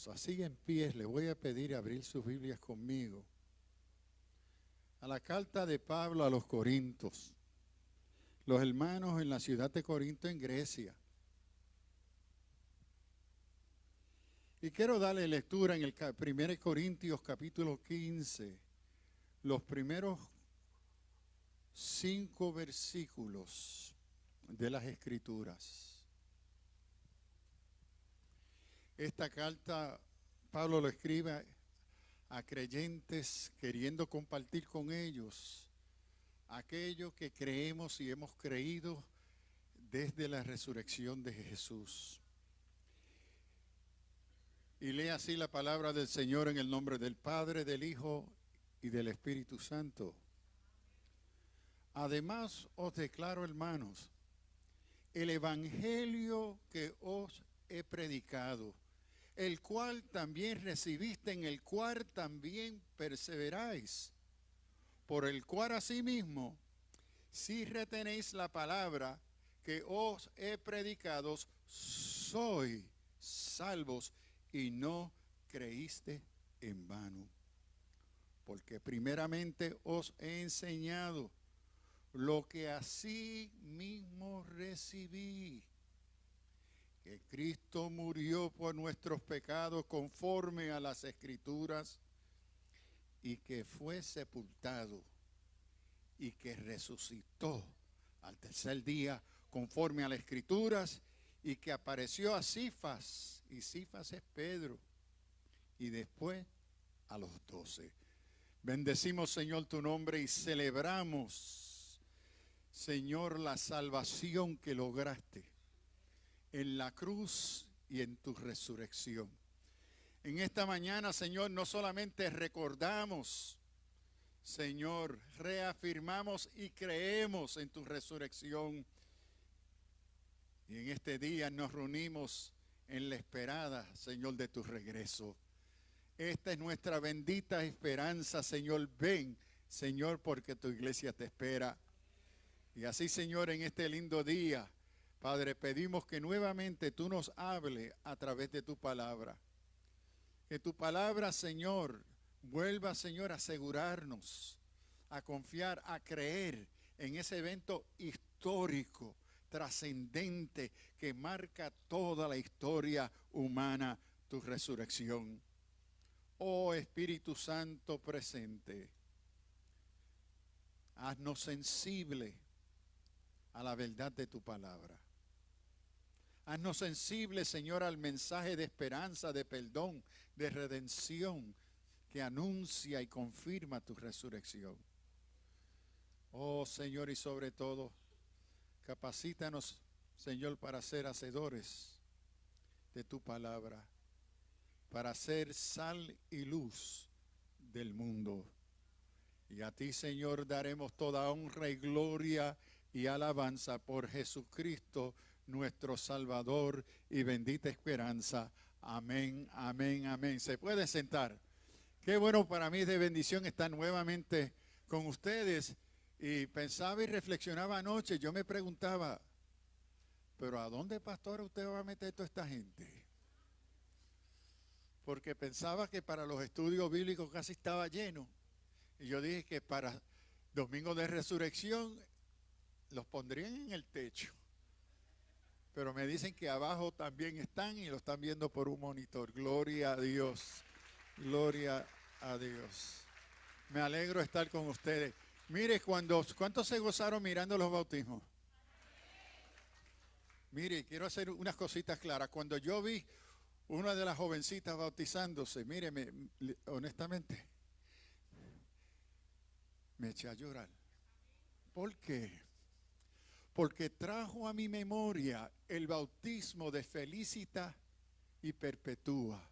hermanos, así en pie, le voy a pedir abrir sus Biblias conmigo a la carta de Pablo a los Corintios, los hermanos en la ciudad de Corinto en Grecia. Y quiero darle lectura en el 1 Corintios capítulo 15, los primeros 5 versículos de las Escrituras. Esta carta Pablo lo escribe a creyentes queriendo compartir con ellos aquello que creemos y hemos creído desde la resurrección de Jesús. Y lee así la palabra del Señor en el nombre del Padre, del Hijo y del Espíritu Santo. Además os declaro, hermanos, el evangelio que os he predicado, el cual también recibiste, en el cual también perseveráis, por el cual asimismo, si retenéis la palabra que os he predicado, sois salvos, y no creíste en vano. Porque primeramente os he enseñado lo que así mismo recibí, que Cristo murió por nuestros pecados conforme a las Escrituras, y que fue sepultado, y que resucitó al tercer día conforme a las Escrituras, y que apareció a Cifas, y Cifas es Pedro, y después a los 12. Bendecimos, Señor, tu nombre y celebramos, Señor, la salvación que lograste en la cruz y en tu resurrección. En esta mañana, Señor, no solamente recordamos, Señor, reafirmamos y creemos en tu resurrección. Y en este día nos reunimos en la esperada, Señor, de tu regreso. Esta es nuestra bendita esperanza, Señor. Ven, Señor, porque tu iglesia te espera. Y así, Señor, en este lindo día, Padre, pedimos que nuevamente tú nos hables a través de tu palabra. Que tu palabra, Señor, vuelva, Señor, a asegurarnos, a confiar, a creer en ese evento histórico, trascendente, que marca toda la historia humana, tu resurrección. Oh Espíritu Santo presente, haznos sensible a la verdad de tu palabra. Haznos sensibles, Señor, al mensaje de esperanza, de perdón, de redención que anuncia y confirma tu resurrección. Oh Señor, y sobre todo, capacítanos, Señor, para ser hacedores de tu palabra, para ser sal y luz del mundo. Y a ti, Señor, daremos toda honra y gloria y alabanza por Jesucristo, nuestro Salvador y bendita esperanza. Amén, amén, amén. ¿Se puede sentar? Qué bueno para mí, de bendición, estar nuevamente con ustedes. Y pensaba y reflexionaba anoche, yo me preguntaba, ¿pero a dónde, pastor, usted va a meter toda esta gente? Porque pensaba que para los estudios bíblicos casi estaba lleno. Y yo dije que para Domingo de Resurrección los pondrían en el techo. Pero me dicen que abajo también están y lo están viendo por un monitor. Gloria a Dios. Gloria a Dios. Me alegro de estar con ustedes. Mire, ¿cuántos se gozaron mirando los bautismos? Mire, quiero hacer unas cositas claras. Cuando yo vi una de las jovencitas bautizándose, mire, honestamente, me eché a llorar. ¿Por qué? Porque trajo a mi memoria el bautismo de Felicita y Perpetúa.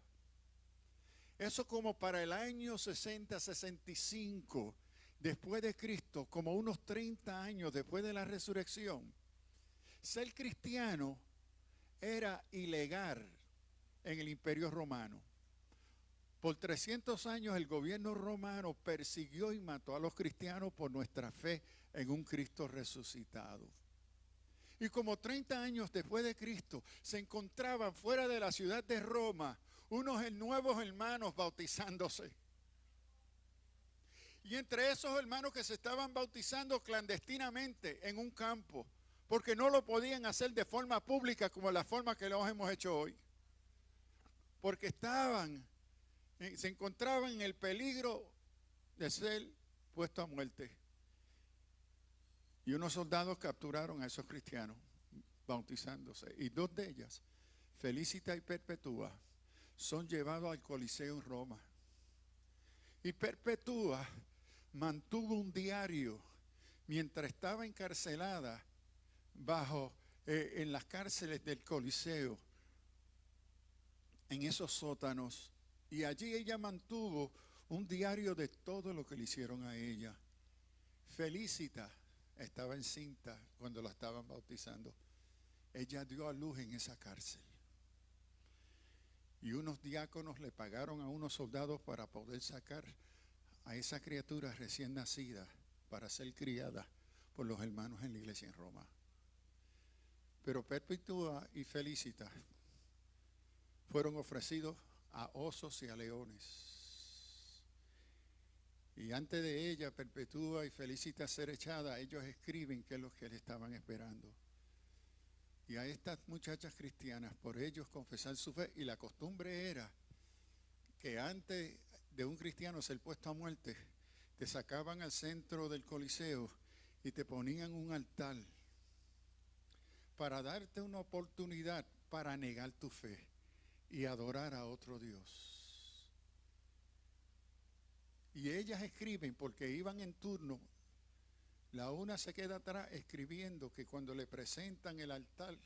Eso como para el año 60-65 después de Cristo, como unos 30 años después de la resurrección. Ser cristiano era ilegal en el Imperio Romano. Por 300 años el gobierno romano persiguió y mató a los cristianos por nuestra fe en un Cristo resucitado. Y como 30 años después de Cristo se encontraban fuera de la ciudad de Roma unos nuevos hermanos bautizándose. Y entre esos hermanos que se estaban bautizando clandestinamente en un campo, porque no lo podían hacer de forma pública como la forma que lo hemos hecho hoy, porque se encontraban en el peligro de ser puestos a muerte. Y unos soldados capturaron a esos cristianos bautizándose, y dos de ellas, Felicita y Perpetua, son llevados al Coliseo en Roma. Y Perpetua mantuvo un diario mientras estaba encarcelada en las cárceles del Coliseo, en esos sótanos, y allí ella mantuvo un diario de todo lo que le hicieron a ella. Felicita estaba encinta cuando la estaban bautizando. Ella dio a luz en esa cárcel. Y unos diáconos le pagaron a unos soldados para poder sacar a esa criatura recién nacida para ser criada por los hermanos en la iglesia en Roma. Pero Perpetua y Felicita fueron ofrecidos a osos y a leones. Y antes de ella, Perpetua y Felicita ser echada, ellos escriben qué es lo que le estaban esperando. Y a estas muchachas cristianas, por ellos confesar su fe, y la costumbre era que antes de un cristiano ser puesto a muerte, te sacaban al centro del Coliseo y te ponían un altar para darte una oportunidad para negar tu fe y adorar a otro Dios. Y ellas escriben, porque iban en turno, la una se queda atrás escribiendo que cuando le presentan el altar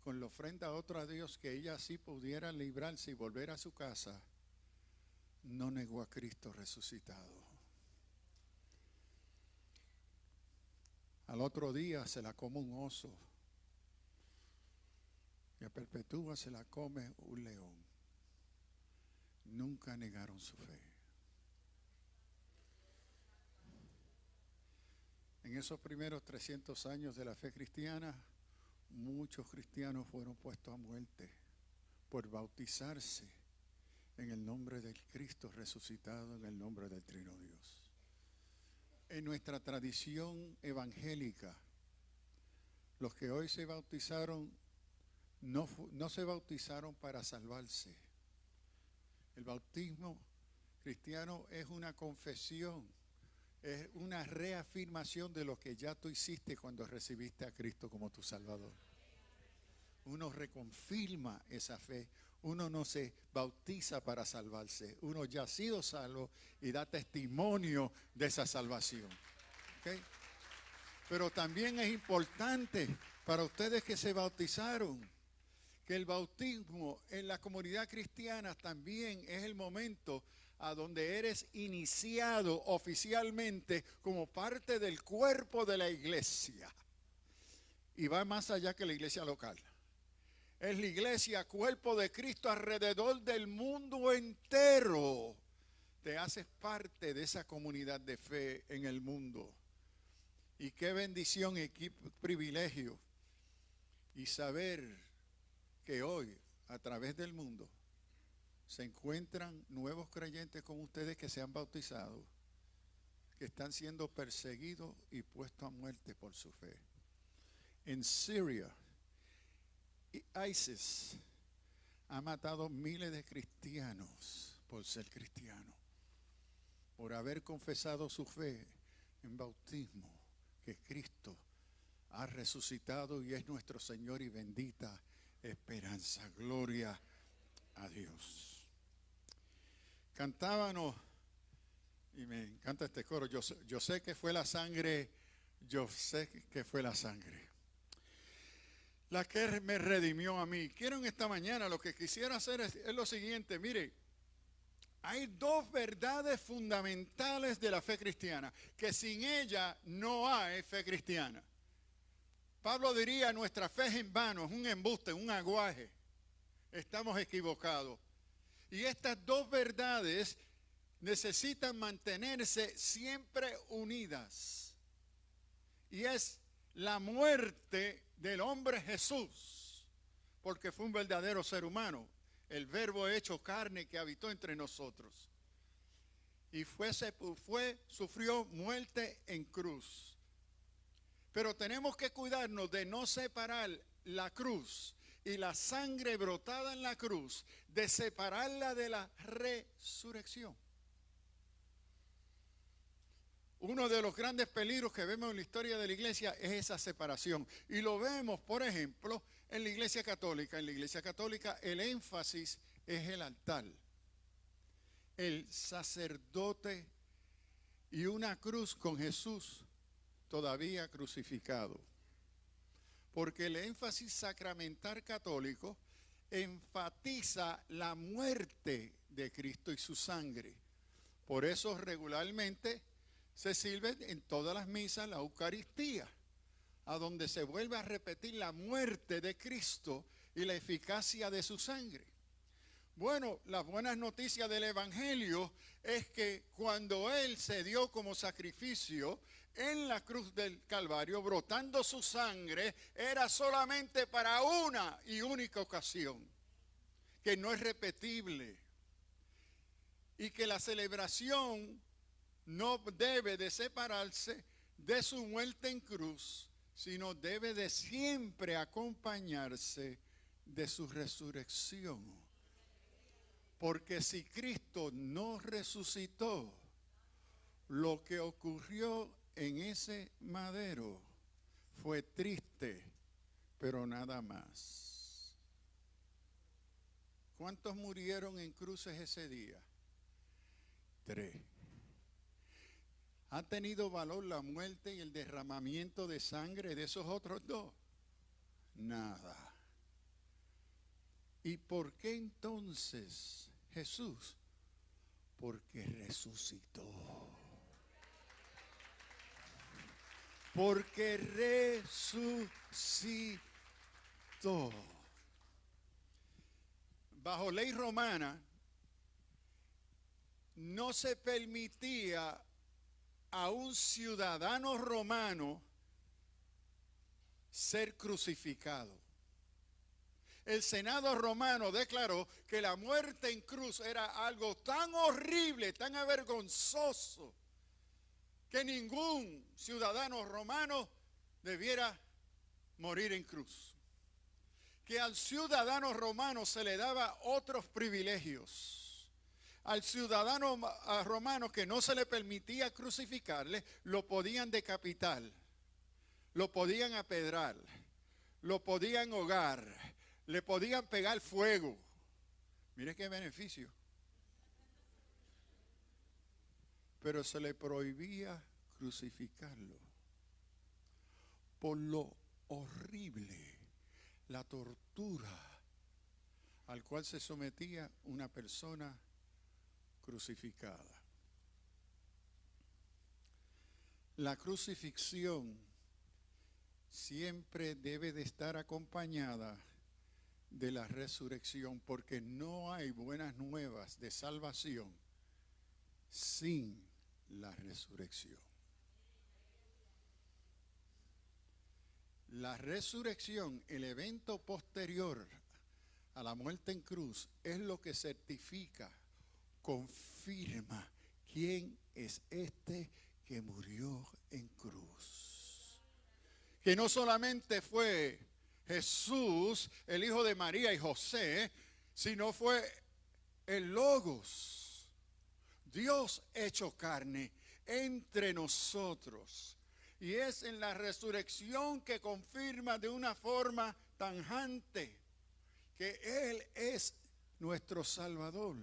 con la ofrenda a otro Dios, que ella así pudiera librarse y volver a su casa, no negó a Cristo resucitado. Al otro día se la come un oso y a Perpetua se la come un león. Nunca negaron su fe. En esos primeros 300 años de la fe cristiana, muchos cristianos fueron puestos a muerte por bautizarse en el nombre del Cristo resucitado, en el nombre del Trino Dios. En nuestra tradición evangélica, los que hoy se bautizaron no se bautizaron para salvarse. El bautismo cristiano es una confesión, es una reafirmación de lo que ya tú hiciste cuando recibiste a Cristo como tu Salvador. Uno reconfirma esa fe. Uno no se bautiza para salvarse. Uno ya ha sido salvo y da testimonio de esa salvación. ¿Okay? Pero también es importante para ustedes que se bautizaron, que el bautismo en la comunidad cristiana también es el momento a donde eres iniciado oficialmente como parte del cuerpo de la iglesia. Y va más allá que la iglesia local. Es la iglesia, cuerpo de Cristo alrededor del mundo entero. Te haces parte de esa comunidad de fe en el mundo. Y qué bendición y qué privilegio. Y saber que hoy, a través del mundo, se encuentran nuevos creyentes como ustedes que se han bautizado, que están siendo perseguidos y puestos a muerte por su fe. En Siria, ISIS ha matado miles de cristianos por ser cristianos, por haber confesado su fe en bautismo, que Cristo ha resucitado y es nuestro Señor y bendita esperanza. Gloria a Dios. Cantábamos, y me encanta este coro, yo sé que fue la sangre, yo sé que fue la sangre la que me redimió a mí. Quiero en esta mañana, lo que quisiera hacer es lo siguiente. Mire, hay dos verdades fundamentales de la fe cristiana, que sin ella no hay fe cristiana. Pablo diría, nuestra fe es en vano, es un embuste, un aguaje. Estamos equivocados. Y estas dos verdades necesitan mantenerse siempre unidas. Y es la muerte del hombre Jesús, porque fue un verdadero ser humano. el verbo hecho carne que habitó entre nosotros. Y sufrió muerte en cruz. Pero tenemos que cuidarnos de no separar la cruz y la sangre brotada en la cruz, de separarla de la resurrección. Uno de los grandes peligros que vemos en la historia de la iglesia es esa separación. Y lo vemos, por ejemplo, en la iglesia católica. En la iglesia católica el énfasis es el altar, el sacerdote y una cruz con Jesús todavía crucificado. Porque el énfasis sacramental católico enfatiza la muerte de Cristo y su sangre. Por eso regularmente se sirve en todas las misas la Eucaristía, a donde se vuelve a repetir la muerte de Cristo y la eficacia de su sangre. Bueno, las buenas noticias del Evangelio es que cuando Él se dio como sacrificio en la cruz del Calvario, brotando su sangre, era solamente para una y única ocasión, que no es repetible, y que la celebración no debe de separarse de su muerte en cruz, sino debe de siempre acompañarse de su resurrección. Porque si Cristo no resucitó, lo que ocurrió en ese madero fue triste, pero nada más. ¿Cuántos murieron en cruces ese día? 3. ¿Ha tenido valor la muerte y el derramamiento de sangre de esos otros 2? Nada. ¿Y por qué entonces Jesús? Porque resucitó. Porque resucitó. Bajo ley romana no se permitía a un ciudadano romano ser crucificado. El Senado romano declaró que la muerte en cruz era algo tan horrible, tan avergonzoso, que ningún ciudadano romano debiera morir en cruz. Que al ciudadano romano se le daba otros privilegios. Al ciudadano romano que no se le permitía crucificarle, lo podían decapitar, lo podían apedrar, lo podían ahogar, le podían pegar fuego. Mire qué beneficio. Pero se le prohibía crucificarlo por lo horrible, la tortura al cual se sometía una persona crucificada. La crucifixión siempre debe de estar acompañada de la resurrección, porque no hay buenas nuevas de salvación sin la resurrección. La resurrección, el evento posterior a la muerte en cruz, es lo que certifica, confirma quién es este que murió en cruz. Que no solamente fue Jesús, el hijo de María y José, sino fue el Logos, Dios hecho carne entre nosotros. Y es en la resurrección que confirma de una forma tajante que Él es nuestro Salvador.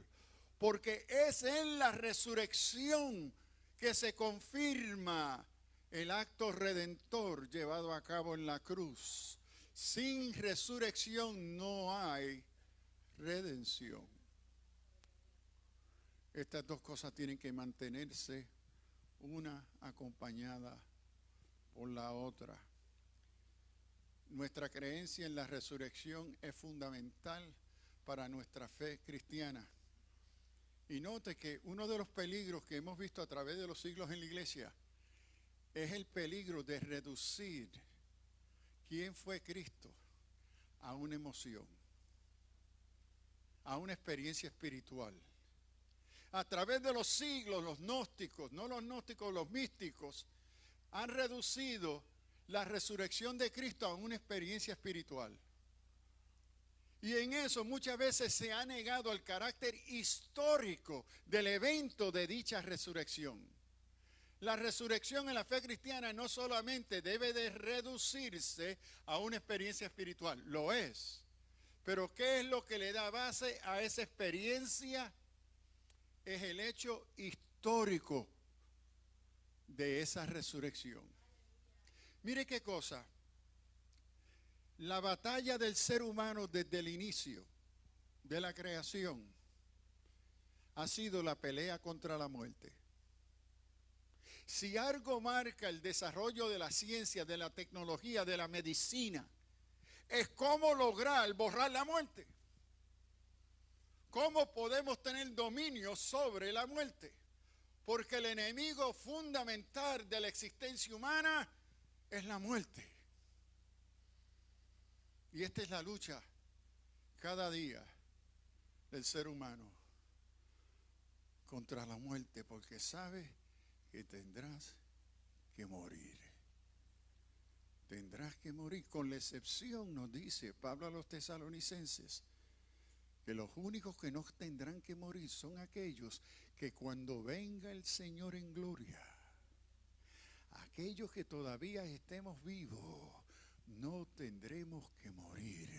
Porque es en la resurrección que se confirma el acto redentor llevado a cabo en la cruz. Sin resurrección no hay redención. Estas dos cosas tienen que mantenerse una acompañada por la otra. Nuestra creencia en la resurrección es fundamental para nuestra fe cristiana. Y note que uno de los peligros que hemos visto a través de los siglos en la iglesia es el peligro de reducir quién fue Cristo a una emoción, a una experiencia espiritual. A través de los siglos, los gnósticos, no los gnósticos, los místicos, han reducido la resurrección de Cristo a una experiencia espiritual. Y en eso muchas veces se ha negado el carácter histórico del evento de dicha resurrección. La resurrección en la fe cristiana no solamente debe de reducirse a una experiencia espiritual, lo es. Pero ¿qué es lo que le da base a esa experiencia? Es el hecho histórico de esa resurrección. Mire qué cosa. La batalla del ser humano desde el inicio de la creación ha sido la pelea contra la muerte. Si algo marca el desarrollo de la ciencia, de la tecnología, de la medicina, es cómo lograr borrar la muerte. ¿Cómo podemos tener dominio sobre la muerte? Porque el enemigo fundamental de la existencia humana es la muerte. Y esta es la lucha cada día del ser humano contra la muerte, porque sabe que tendrás que morir. Tendrás que morir, con la excepción, nos dice Pablo a los tesalonicenses, que los únicos que no tendrán que morir son aquellos que cuando venga el Señor en gloria, aquellos que todavía estemos vivos, no tendremos que morir,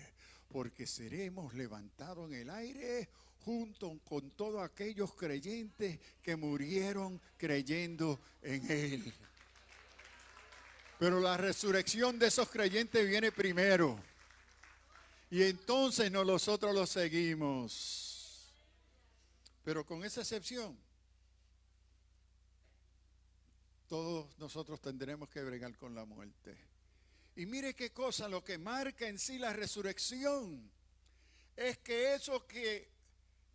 porque seremos levantados en el aire junto con todos aquellos creyentes que murieron creyendo en Él. Pero la resurrección de esos creyentes viene primero. Y entonces nosotros lo seguimos. Pero con esa excepción, todos nosotros tendremos que bregar con la muerte. Y mire qué cosa, lo que marca en sí la resurrección es que eso que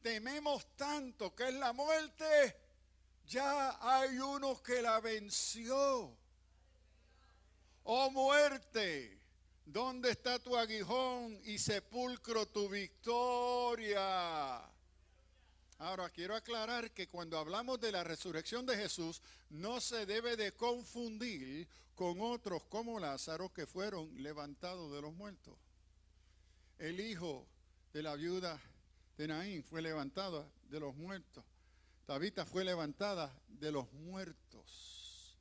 tememos tanto, que es la muerte, ya hay uno que la venció. Oh muerte, ¿dónde está tu aguijón y sepulcro tu victoria? Ahora quiero aclarar que cuando hablamos de la resurrección de Jesús, no se debe de confundir con otros como Lázaro que fueron levantados de los muertos. El hijo de la viuda de Naín fue levantado de los muertos. Tabita fue levantada de los muertos.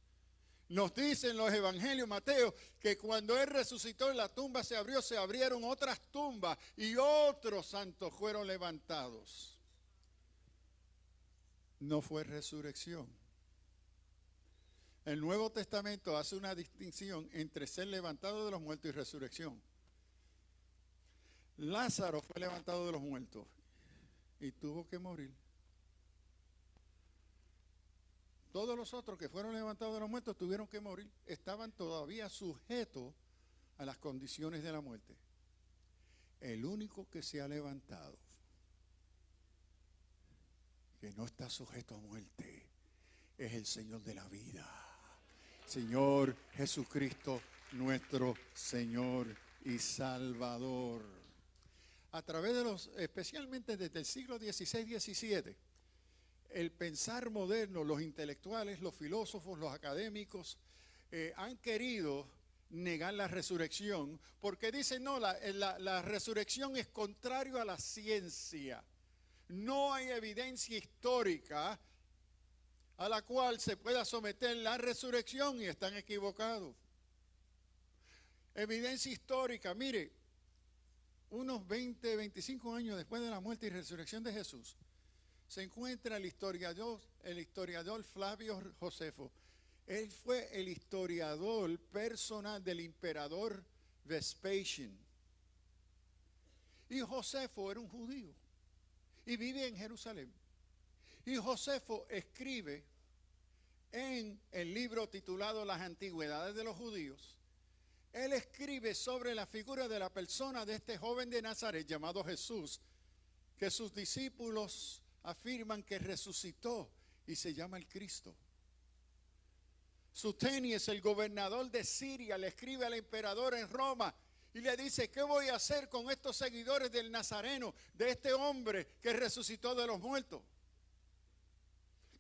Nos dicen los evangelios, Mateo, que cuando él resucitó, la tumba se abrió, se abrieron otras tumbas y otros santos fueron levantados. No fue resurrección. El Nuevo Testamento hace una distinción entre ser levantado de los muertos y resurrección. Lázaro fue levantado de los muertos y tuvo que morir. Todos los otros que fueron levantados de los muertos tuvieron que morir. Estaban todavía sujetos a las condiciones de la muerte. El único que se ha levantado, que no está sujeto a muerte, es el Señor de la vida. Señor Jesucristo, nuestro Señor y Salvador. A través de especialmente desde el siglo XVI, XVII, el pensar moderno, los intelectuales, los filósofos, los académicos, han querido negar la resurrección porque dicen, no, la resurrección es contrario a la ciencia. No hay evidencia histórica a la cual se pueda someter la resurrección y están equivocados. Evidencia histórica, mire, unos 20, 25 años después de la muerte y resurrección de Jesús, se encuentra el historiador Flavio Josefo. Él fue el historiador personal del emperador Vespasiano. Y Josefo era un judío y vive en Jerusalén. Y Josefo escribe en el libro titulado Las Antigüedades de los Judíos. Él escribe sobre la figura de la persona de este joven de Nazaret llamado Jesús, que sus discípulos afirman que resucitó y se llama el Cristo. Suteníes, el gobernador de Siria, le escribe al emperador en Roma Y le dice, ¿qué voy a hacer con estos seguidores del Nazareno, de este hombre que resucitó de los muertos?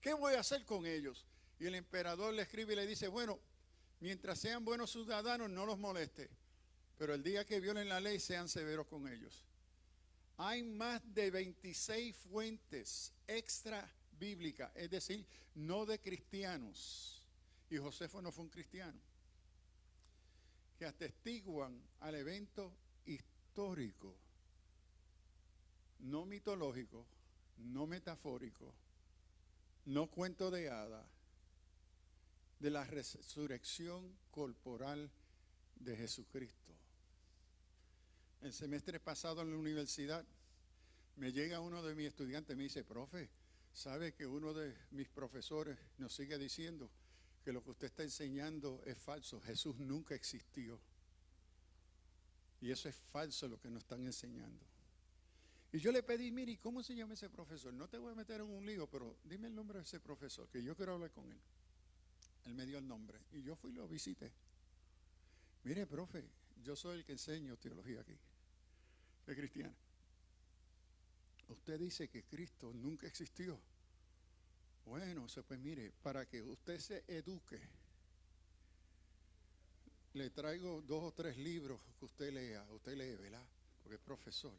¿Qué voy a hacer con ellos? Y el emperador le escribe y le dice, bueno, mientras sean buenos ciudadanos, no los moleste. Pero el día que violen la ley, sean severos con ellos. Hay más de 26 fuentes extra bíblicas, es decir, no de cristianos. Y Josefo no fue un cristiano, que atestiguan al evento histórico, no mitológico, no metafórico, no cuento de hadas, de la resurrección corporal de Jesucristo. El semestre pasado en la universidad me llega uno de mis estudiantes y me dice, profe, ¿sabe que uno de mis profesores nos sigue diciendo que lo que usted está enseñando es falso? Jesús nunca existió. Y eso es falso lo que nos están enseñando. Y yo le pedí, mire, ¿cómo se llama ese profesor? No te voy a meter en un lío, pero dime el nombre de ese profesor, que yo quiero hablar con él. Él me dio el nombre y yo fui y lo visité. Mire, profe, yo soy el que enseño teología aquí, soy cristiano. Usted dice que Cristo nunca existió. Bueno, pues mire, para que usted se eduque, le traigo 2 o 3 libros que usted lea, ¿verdad? Porque es profesor.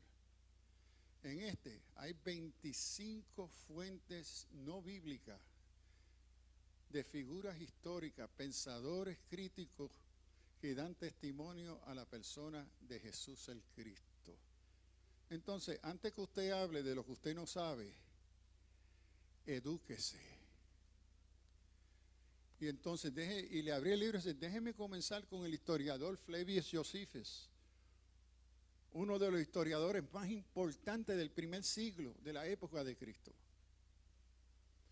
En este hay 25 fuentes no bíblicas de figuras históricas, pensadores críticos que dan testimonio a la persona de Jesús el Cristo. Entonces, antes que usted hable de lo que usted no sabe, edúquese. Y entonces, le abrí el libro y dice, déjeme comenzar con el historiador Flavius Josephus, uno de los historiadores más importantes del primer siglo, de la época de Cristo.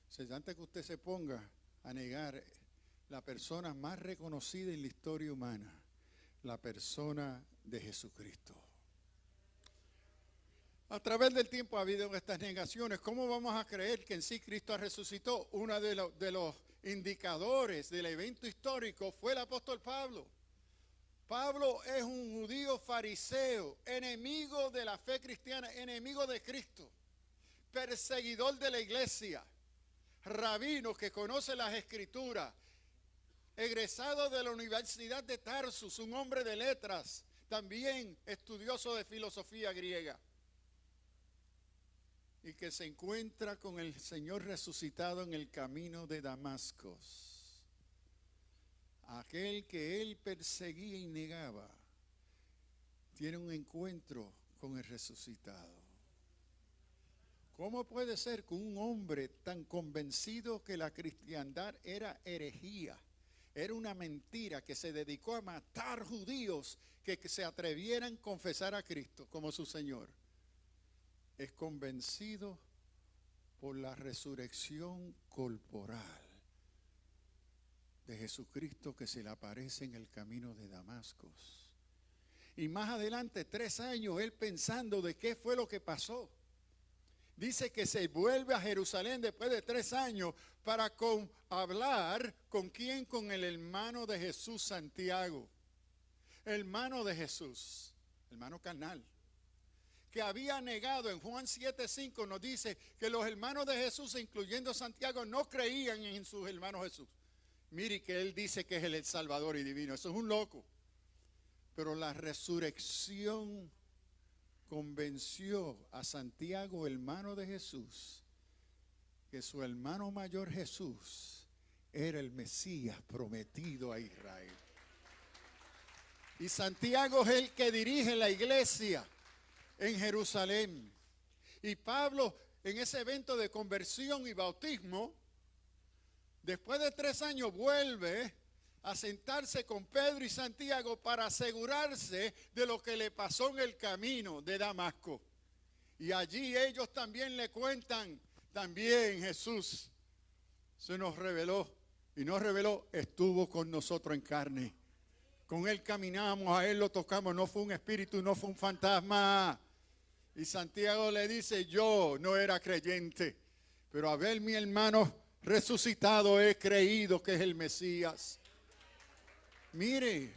Entonces, antes que usted se ponga a negar la persona más reconocida en la historia humana, la persona de Jesucristo. A través del tiempo ha habido estas negaciones. ¿Cómo vamos a creer que en sí Cristo resucitó? Uno de los indicadores del evento histórico fue el apóstol Pablo. Pablo es un judío fariseo, enemigo de la fe cristiana, enemigo de Cristo, perseguidor de la iglesia, rabino que conoce las escrituras, egresado de la Universidad de Tarsus, un hombre de letras, también estudioso de filosofía griega, y que se encuentra con el Señor resucitado en el camino de Damasco. Aquel que él perseguía y negaba, tiene un encuentro con el resucitado. ¿Cómo puede ser que un hombre tan convencido que la cristiandad era herejía, era una mentira, que se dedicó a matar judíos que se atrevieran a confesar a Cristo como su Señor, es convencido por la resurrección corporal de Jesucristo que se le aparece en el camino de Damasco? Y más adelante, 3 años, él pensando de qué fue lo que pasó. Dice que se vuelve a Jerusalén después de 3 años para hablar con quién, con el hermano de Jesús, Santiago. Hermano de Jesús, hermano carnal, que había negado. En Juan 7:5 nos dice que los hermanos de Jesús, incluyendo Santiago, no creían en sus hermanos Jesús. Mire que él dice que es el Salvador y divino. Eso es un loco. Pero la resurrección convenció a Santiago, hermano de Jesús, que su hermano mayor Jesús era el Mesías prometido a Israel. Y Santiago es el que dirige la iglesia en Jerusalén. Y Pablo, en ese evento de conversión y bautismo, después de 3 años vuelve a sentarse con Pedro y Santiago para asegurarse de lo que le pasó en el camino de Damasco. Y allí ellos también le cuentan, también Jesús se nos reveló, y nos reveló, estuvo con nosotros en carne. Con él caminamos, a él lo tocamos, no fue un espíritu, no fue un fantasma. Y Santiago le dice, yo no era creyente, pero a ver mi hermano resucitado he creído que es el Mesías. Mire,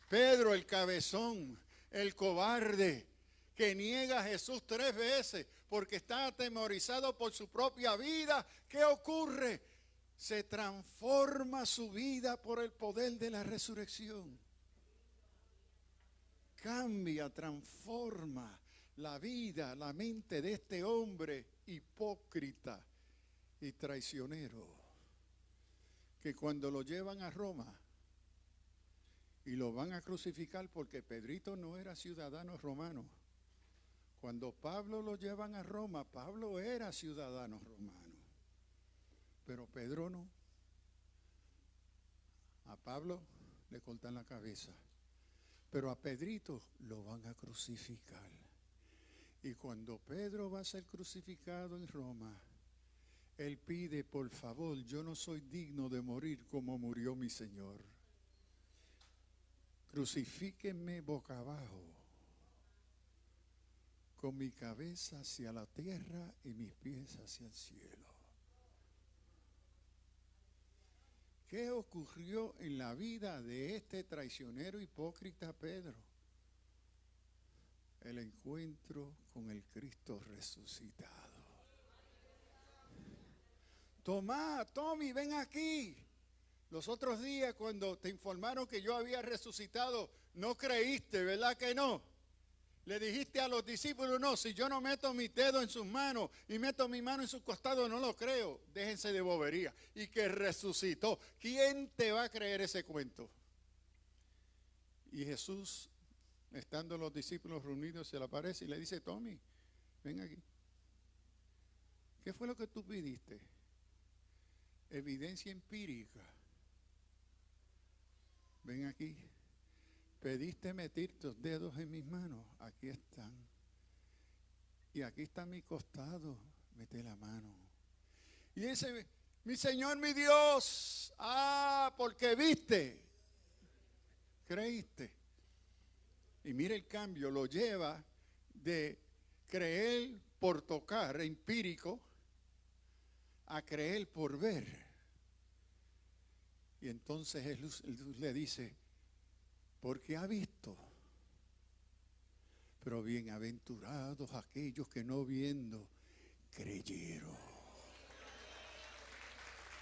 Pedro el cabezón, el cobarde que niega a Jesús 3 veces porque está atemorizado por su propia vida, ¿qué ocurre? Se transforma su vida por el poder de la resurrección. Cambia, transforma la vida, la mente de este hombre hipócrita y traicionero, que cuando lo llevan a Roma y lo van a crucificar, porque Pedrito no era ciudadano romano. Cuando Pablo lo llevan a Roma, Pablo era ciudadano romano, pero Pedro no. A Pablo le cortan la cabeza, pero a Pedrito lo van a crucificar. Y cuando Pedro va a ser crucificado en Roma, él pide, por favor, yo no soy digno de morir como murió mi Señor. Crucifíquenme boca abajo, con mi cabeza hacia la tierra y mis pies hacia el cielo. ¿Qué ocurrió en la vida de este traicionero hipócrita Pedro? El encuentro con el Cristo resucitado. Tommy, ven aquí. Los otros días cuando te informaron que yo había resucitado, no creíste, ¿verdad que no? Le dijiste a los discípulos, no, si yo no meto mi dedo en sus manos y meto mi mano en su costado, no lo creo. Déjense de bobería. Y que resucitó. ¿Quién te va a creer ese cuento? Y Jesús, estando los discípulos reunidos, se le aparece y le dice, Tommy, ven aquí. ¿Qué fue lo que tú pidiste? Evidencia empírica. Ven aquí. Pediste meter tus dedos en mis manos. Aquí están. Y aquí está mi costado. Mete la mano. Y dice, mi Señor, mi Dios. Porque viste. Creíste. Y mire el cambio. Lo lleva de creer por tocar, empírico, a creer por ver. Y entonces Jesús le dice, porque ha visto. Pero bienaventurados aquellos que no viendo creyeron.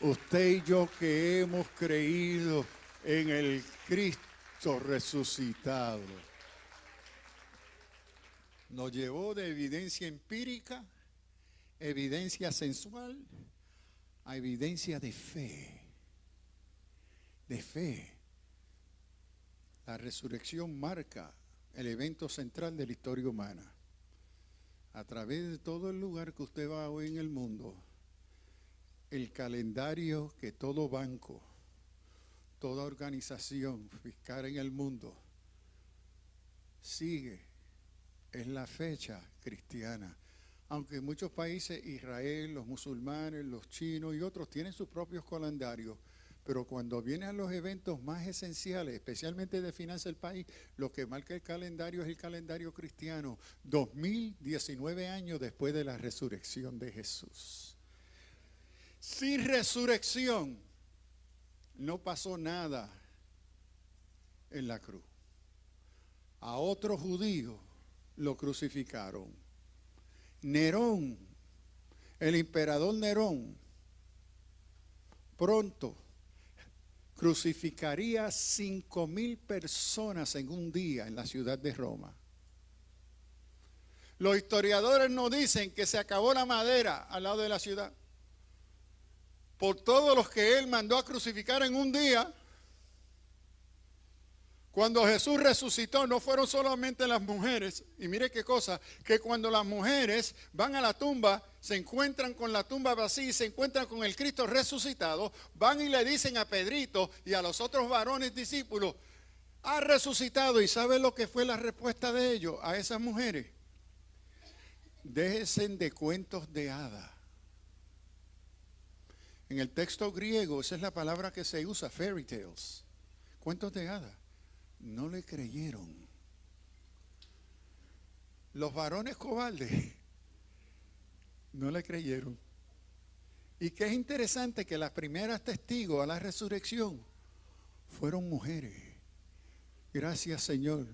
Usted y yo que hemos creído en el Cristo resucitado, nos llevó de evidencia empírica, evidencia sensual, a evidencia de fe. De fe. La resurrección marca el evento central de la historia humana. A través de todo el lugar que usted va hoy en el mundo, el calendario que todo banco, toda organización fiscal en el mundo sigue, es la fecha cristiana. Aunque en muchos países, Israel, los musulmanes, los chinos y otros tienen sus propios calendarios, pero cuando vienen los eventos más esenciales, especialmente de finanzas del país, lo que marca el calendario es el calendario cristiano, 2019 años después de la resurrección de Jesús. Sin resurrección, no pasó nada en la cruz. A otro judío lo crucificaron. Nerón, el emperador Nerón, pronto crucificaría 5,000 personas en un día en la ciudad de Roma. Los historiadores nos dicen que se acabó la madera al lado de la ciudad por todos los que él mandó a crucificar en un día. Cuando Jesús resucitó, no fueron solamente las mujeres, y mire qué cosa, que cuando las mujeres van a la tumba, se encuentran con la tumba vacía y se encuentran con el Cristo resucitado, van y le dicen a Pedrito y a los otros varones discípulos, ha resucitado. ¿Y sabe lo que fue la respuesta de ellos a esas mujeres? Déjense de cuentos de hada. En el texto griego, esa es la palabra que se usa, fairy tales, cuentos de hada. No le creyeron. Los varones cobardes no le creyeron. Y que es interesante que las primeras testigos a la resurrección fueron mujeres. Gracias, Señor,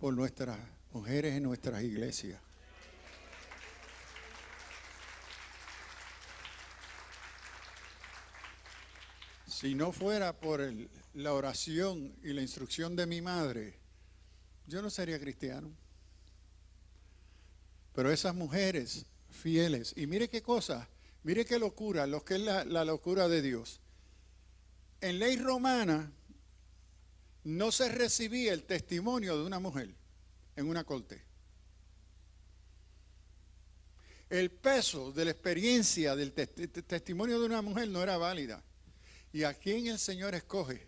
por nuestras mujeres en nuestras iglesias. Si no fuera por la oración y la instrucción de mi madre, yo no sería cristiano. Pero esas mujeres fieles, y mire qué cosa, mire qué locura, lo que es la locura de Dios. En ley romana no se recibía el testimonio de una mujer en una corte. El peso de la experiencia del testimonio de una mujer no era válida. ¿Y a quién el Señor escoge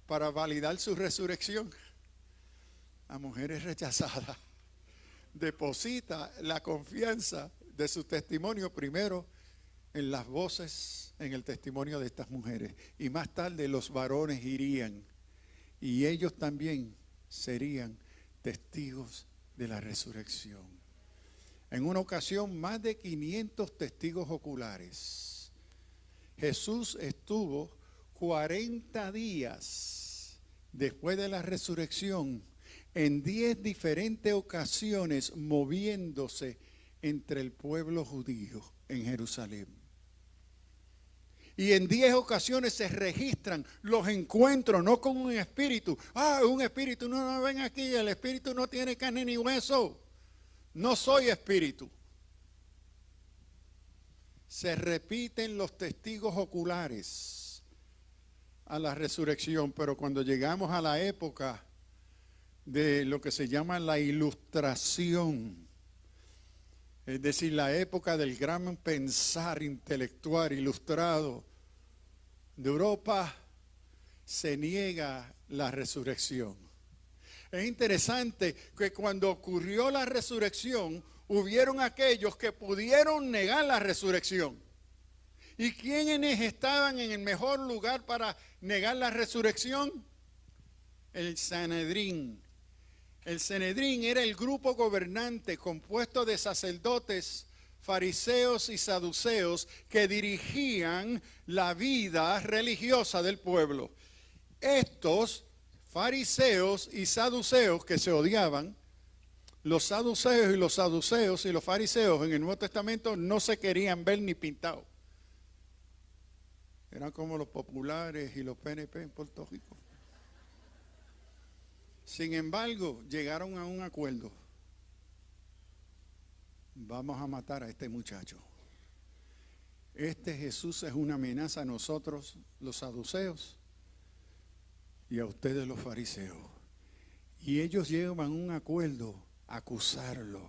para validar su resurrección? A mujeres rechazadas. Deposita la confianza de su testimonio primero en las voces, en el testimonio de estas mujeres. Y más tarde los varones irían y ellos también serían testigos de la resurrección. En una ocasión, más de 500 testigos oculares. Jesús estuvo 40 días después de la resurrección en 10 diferentes ocasiones moviéndose entre el pueblo judío en Jerusalén. Y en 10 ocasiones se registran los encuentros, no con un espíritu. Un espíritu, no ven aquí, el espíritu no tiene carne ni hueso. No soy espíritu. Se repiten los testigos oculares a la resurrección, pero cuando llegamos a la época de lo que se llama la Ilustración, es decir, la época del gran pensar intelectual ilustrado de Europa, se niega la resurrección. Es interesante que cuando ocurrió la resurrección, hubieron aquellos que pudieron negar la resurrección. ¿Y quiénes estaban en el mejor lugar para negar la resurrección? El Sanedrín. El Sanedrín era el grupo gobernante compuesto de sacerdotes, fariseos y saduceos que dirigían la vida religiosa del pueblo. Estos fariseos y saduceos que se odiaban, los saduceos y los fariseos en el Nuevo Testamento no se querían ver ni pintados. Eran como los populares y los PNP en Puerto Rico. Sin embargo, llegaron a un acuerdo. Vamos a matar a este muchacho. Este Jesús es una amenaza a nosotros, los saduceos, y a ustedes, los fariseos. Y ellos llegan a un acuerdo a acusarlo.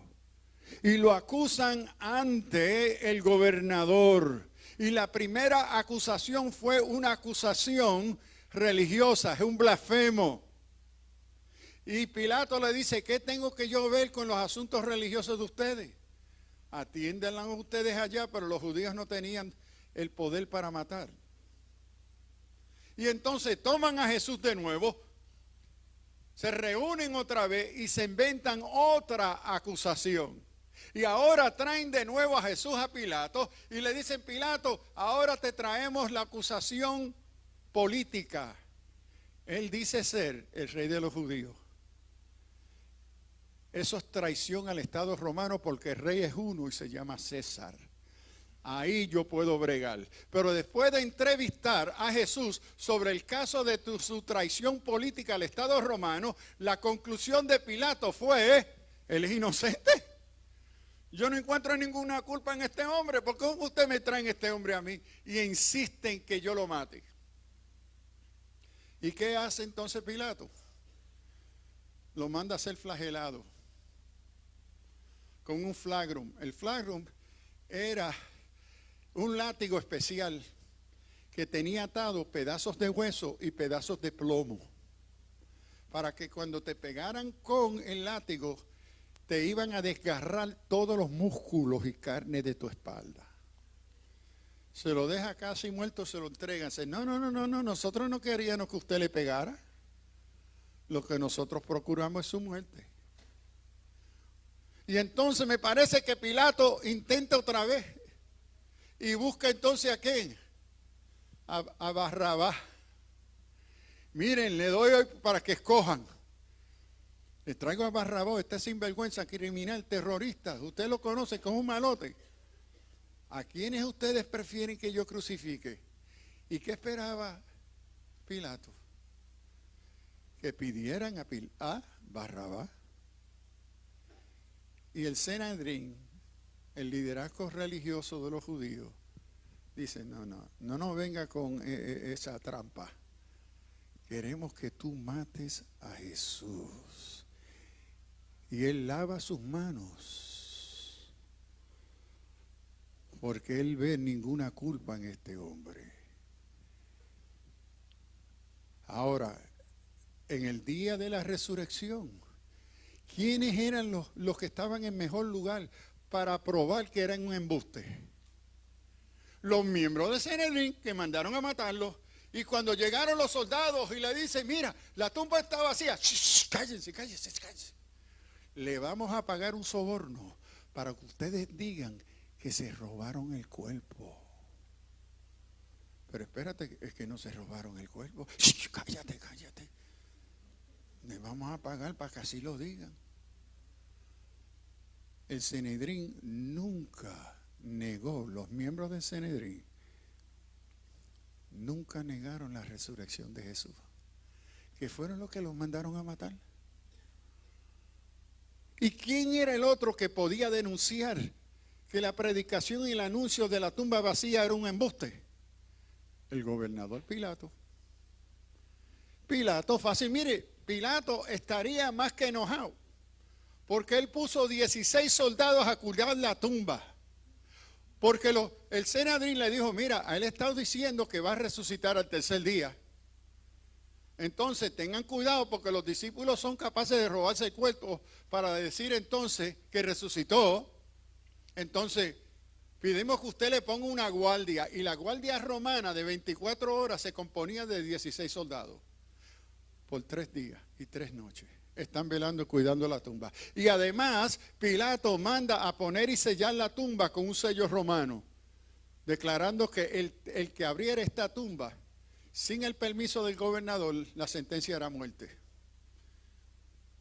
Y lo acusan ante el gobernador. Y la primera acusación fue una acusación religiosa, es un blasfemo. Y Pilato le dice, ¿qué tengo que yo ver con los asuntos religiosos de ustedes? Atiéndanla ustedes allá, pero los judíos no tenían el poder para matar. Y entonces toman a Jesús de nuevo, se reúnen otra vez y se inventan otra acusación. Y ahora traen de nuevo a Jesús a Pilato y le dicen, Pilato, ahora te traemos la acusación política. Él dice ser el rey de los judíos. Eso es traición al Estado romano porque el rey es uno y se llama César. Ahí yo puedo bregar. Pero después de entrevistar a Jesús sobre el caso de su traición política al Estado romano, la conclusión de Pilato fue, él es inocente. Yo no encuentro ninguna culpa en este hombre. ¿Por qué usted me trae este hombre a mí y insiste en que yo lo mate? ¿Y qué hace entonces Pilato? Lo manda a ser flagelado con un flagrum. El flagrum era un látigo especial que tenía atado pedazos de hueso y pedazos de plomo, para que cuando te pegaran con el látigo te iban a desgarrar todos los músculos y carne de tu espalda. Se lo deja casi muerto, se lo entregan. No, nosotros no queríamos que usted le pegara. Lo que nosotros procuramos es su muerte. Y entonces me parece que Pilato intenta otra vez y busca entonces a quién, a Barrabás. Miren, le doy hoy para que escojan. Le traigo a Barrabás, este sinvergüenza, criminal, terrorista. Usted lo conoce como un malote. ¿A quiénes ustedes prefieren que yo crucifique? ¿Y qué esperaba Pilato? Que pidieran a Barrabás. Y el Sanedrín, el liderazgo religioso de los judíos, dice, no venga con esa trampa. Queremos que tú mates a Jesús. Y él lava sus manos, porque él ve ninguna culpa en este hombre. Ahora, en el día de la resurrección, ¿quiénes eran los que estaban en mejor lugar para probar que eran un embuste? Los miembros de Sanedrín que mandaron a matarlos. Y cuando llegaron los soldados y le dicen, mira, la tumba está vacía. Shh, cállense. Le vamos a pagar un soborno para que ustedes digan que se robaron el cuerpo. Pero espérate, es que no se robaron el cuerpo. Shh, cállate. Le vamos a pagar para que así lo digan. El Sanedrín nunca negó, los miembros del Sanedrín nunca negaron la resurrección de Jesús, que fueron los que los mandaron a matar. ¿Y quién era el otro que podía denunciar que la predicación y el anuncio de la tumba vacía era un embuste? El gobernador Pilato. Pilato, fácil, mire, Pilato estaría más que enojado, porque él puso 16 soldados a cuidar la tumba. Porque el Sanedrín le dijo, mira, a él está diciendo que va a resucitar al tercer día. Entonces tengan cuidado porque los discípulos son capaces de robarse el cuerpo para decir entonces que resucitó. Entonces pedimos que usted le ponga una guardia. Y la guardia romana de 24 horas se componía de 16 soldados. Por 3 días y 3 noches. Están velando, cuidando la tumba. Y además, Pilato manda a poner y sellar la tumba con un sello romano, declarando que el que abriera esta tumba, sin el permiso del gobernador, la sentencia era muerte.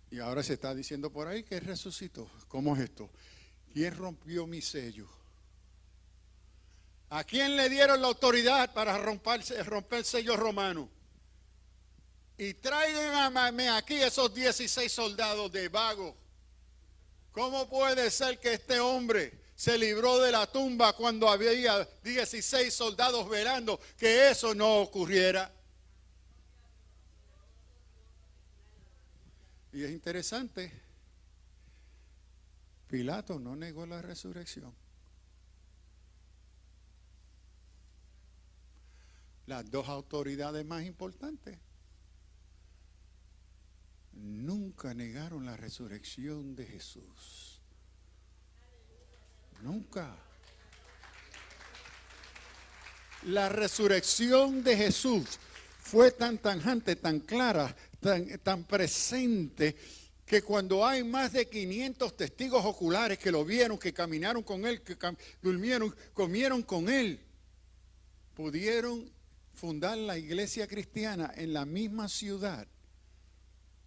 Y ahora se está diciendo por ahí que resucitó. ¿Cómo es esto? ¿Quién rompió mi sello? ¿A quién le dieron la autoridad para romper el sello romano? Y tráiganme aquí esos 16 soldados de vagos. ¿Cómo puede ser que este hombre se libró de la tumba cuando había 16 soldados velando? Que eso no ocurriera. Y es interesante, Pilato no negó la resurrección. Las dos autoridades más importantes nunca negaron la resurrección de Jesús. Nunca. La resurrección de Jesús fue tan tajante, tan clara, tan presente, que cuando hay más de 500 testigos oculares que lo vieron, que caminaron con él, que durmieron, comieron con él, pudieron fundar la iglesia cristiana en la misma ciudad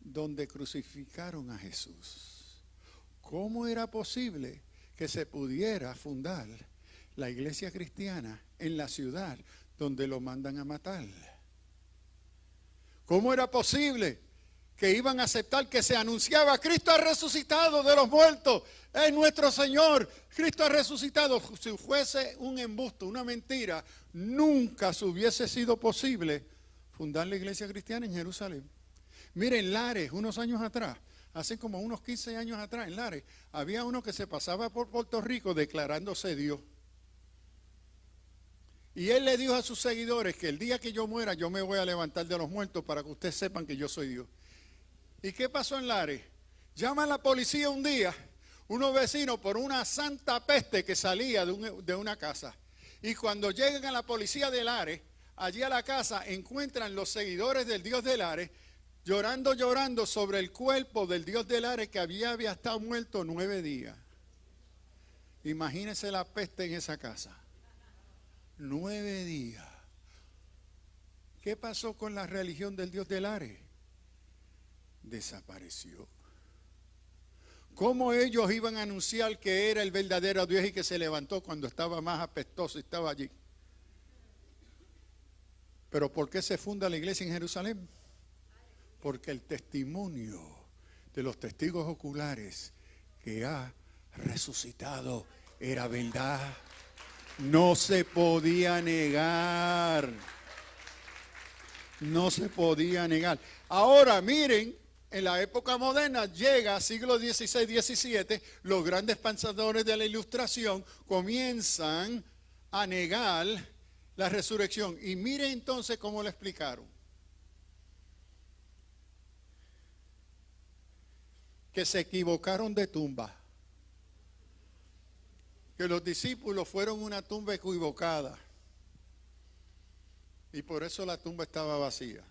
donde crucificaron a Jesús. ¿Cómo era posible que se pudiera fundar la iglesia cristiana en la ciudad donde lo mandan a matar? ¿Cómo era posible que iban a aceptar que se anunciaba Cristo ha resucitado de los muertos? Es nuestro Señor, Cristo ha resucitado. Si fuese un embuste, una mentira, nunca se hubiese sido posible fundar la iglesia cristiana en Jerusalén. Miren, en Lares, unos años atrás, hace como unos 15 años atrás, en Lares, había uno que se pasaba por Puerto Rico declarándose Dios. Y él le dijo a sus seguidores que el día que yo muera, yo me voy a levantar de los muertos para que ustedes sepan que yo soy Dios. ¿Y qué pasó en Lares? Llama a la policía un día, unos vecinos, por una santa peste que salía de una casa. Y cuando llegan a la policía de Lares, allí a la casa encuentran los seguidores del Dios de Lares, llorando sobre el cuerpo del Dios de Lares que había estado muerto 9 días. Imagínense la peste en esa casa. 9 días. ¿Qué pasó con la religión del Dios de Lares? Desapareció. ¿Cómo ellos iban a anunciar que era el verdadero Dios y que se levantó cuando estaba más apestoso y estaba allí? ¿Pero por qué se funda la iglesia en Jerusalén? Porque el testimonio de los testigos oculares que ha resucitado era verdad. No se podía negar. No se podía negar. Ahora miren, en la época moderna llega, siglo XVI, XVII, los grandes pensadores de la Ilustración comienzan a negar la resurrección. Y miren entonces cómo lo explicaron. Que se equivocaron de tumba. Que los discípulos fueron a una tumba equivocada. Y por eso la tumba estaba vacía.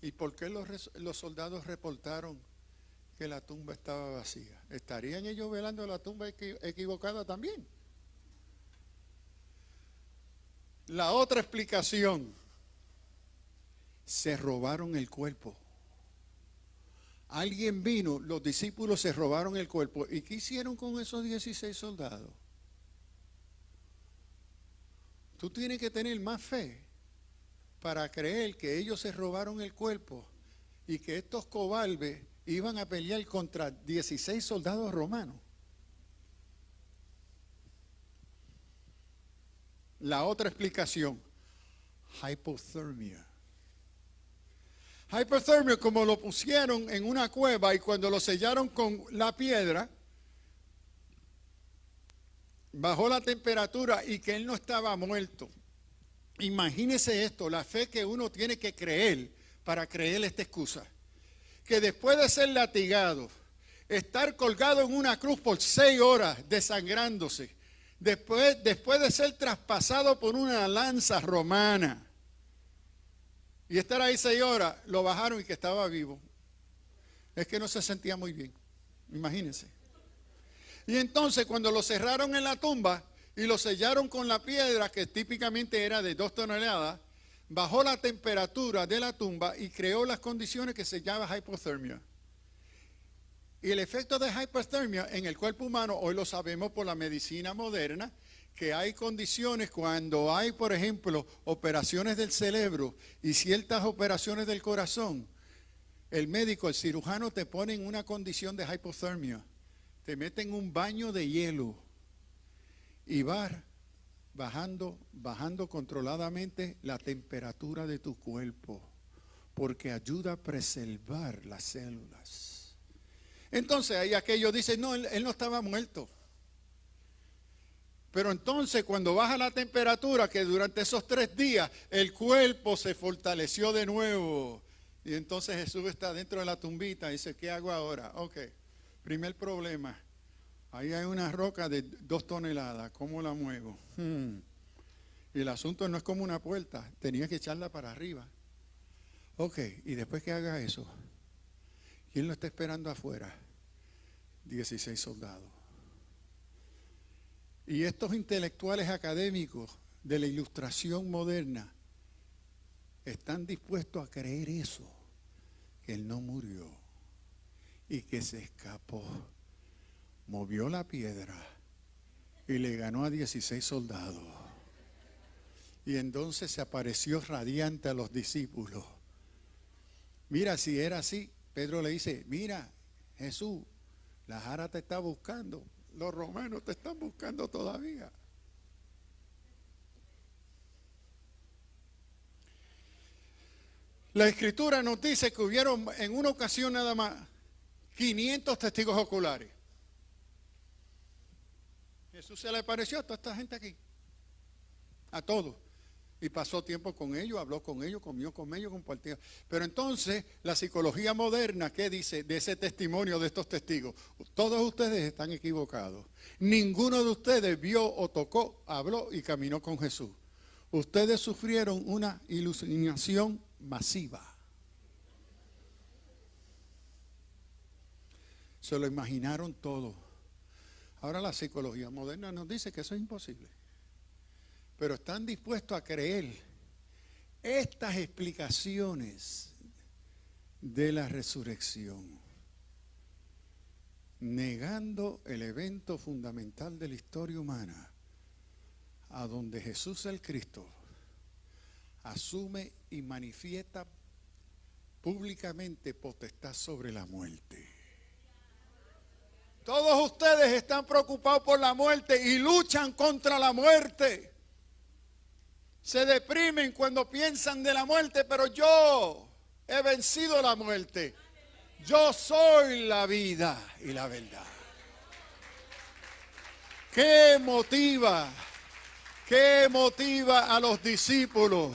¿Y por qué los soldados reportaron que la tumba estaba vacía? ¿Estarían ellos velando la tumba equivocada también? La otra explicación, se robaron el cuerpo. Alguien vino, los discípulos se robaron el cuerpo. ¿Y qué hicieron con esos 16 soldados? Tú tienes que tener más fe para creer que ellos se robaron el cuerpo y que estos cobardes iban a pelear contra 16 soldados romanos. La otra explicación, hipotermia. Hipotermia, como lo pusieron en una cueva y cuando lo sellaron con la piedra, bajó la temperatura y que él no estaba muerto. Imagínese esto, la fe que uno tiene que creer para creer esta excusa. Que después de ser latigado, estar colgado en una cruz por 6 horas desangrándose, después de ser traspasado por una lanza romana y estar ahí 6 horas, lo bajaron y que estaba vivo. Es que no se sentía muy bien, imagínense. Y entonces cuando lo cerraron en la tumba y lo sellaron con la piedra, que típicamente era de 2 toneladas, bajó la temperatura de la tumba y creó las condiciones que se llama hipotermia. Y el efecto de hipotermia en el cuerpo humano, hoy lo sabemos por la medicina moderna, que hay condiciones cuando hay, por ejemplo, operaciones del cerebro y ciertas operaciones del corazón, el médico, el cirujano te pone en una condición de hipotermia, te mete en un baño de hielo y va bajando controladamente la temperatura de tu cuerpo, porque ayuda a preservar las células. Entonces ahí aquellos dicen, no, él no estaba muerto. Pero entonces cuando baja la temperatura, que durante esos 3 días el cuerpo se fortaleció de nuevo. Y entonces Jesús está dentro de la tumbita y dice, ¿qué hago ahora? Ok, primer problema. Ahí hay una roca de 2 toneladas, ¿cómo la muevo? Y el asunto no es como una puerta, tenía que echarla para arriba. Ok, y después que haga eso, ¿quién lo está esperando afuera? 16 soldados. Y estos intelectuales académicos de la Ilustración moderna están dispuestos a creer eso, que él no murió y que se escapó. Movió la piedra y le ganó a 16 soldados. Y entonces se apareció radiante a los discípulos. Mira, si era así, Pedro le dice, mira, Jesús, la jara te está buscando, los romanos te están buscando todavía. La Escritura nos dice que hubieron en una ocasión nada más 500 testigos oculares. Jesús se le apareció a toda esta gente aquí, a todos, y pasó tiempo con ellos, habló con ellos, comió con ellos, compartió. Pero entonces la psicología moderna, ¿qué dice de ese testimonio de estos testigos? Todos ustedes están equivocados. Ninguno de ustedes vio o tocó, habló y caminó con Jesús. Ustedes sufrieron una iluminación masiva. Se lo imaginaron todo. Ahora la psicología moderna nos dice que eso es imposible. Pero están dispuestos a creer estas explicaciones de la resurrección. negando el evento fundamental de la historia humana, a donde Jesús el Cristo asume y manifiesta públicamente potestad sobre la muerte. Todos ustedes están preocupados por la muerte y luchan contra la muerte. Se deprimen cuando piensan de la muerte, pero yo he vencido la muerte. Yo soy la vida y la verdad. ¿Qué motiva a los discípulos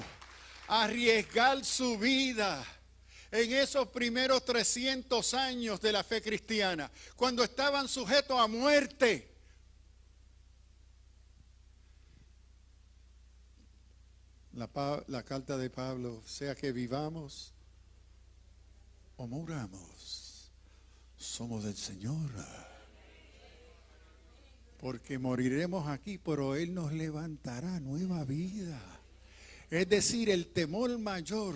a arriesgar su vida en esos primeros 300 años de la fe cristiana, cuando estaban sujetos a muerte? La carta de Pablo, sea que vivamos o muramos, somos del Señor. Porque moriremos aquí, pero Él nos levantará nueva vida. Es decir, el temor mayor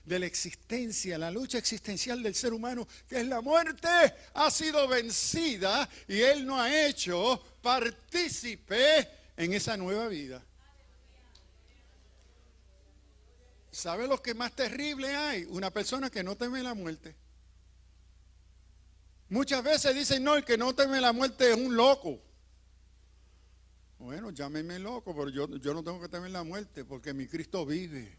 de la existencia, la lucha existencial del ser humano, que es la muerte, ha sido vencida y Él nos ha hecho partícipe en esa nueva vida. ¿Sabe lo que más terrible hay? Una persona que no teme la muerte. Muchas veces dicen, no, el que no teme la muerte es un loco. Bueno, llámeme loco, pero yo no tengo que temer la muerte, porque mi Cristo vive.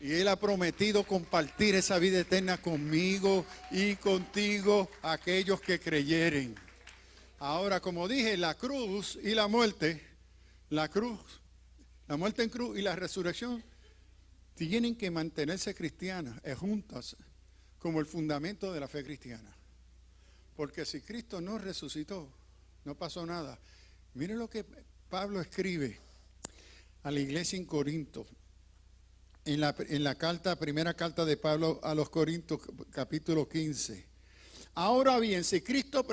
Y Él ha prometido compartir esa vida eterna conmigo y contigo, aquellos que creyeren. Ahora, como dije, la cruz y la muerte, la muerte en cruz y la resurrección, tienen que mantenerse cristianas, juntas, como el fundamento de la fe cristiana. Porque si Cristo no resucitó, no pasó nada. Miren lo que Pablo escribe a la iglesia en Corinto, en la primera carta de Pablo a los Corintios, capítulo 15. Ahora bien, si Cristo es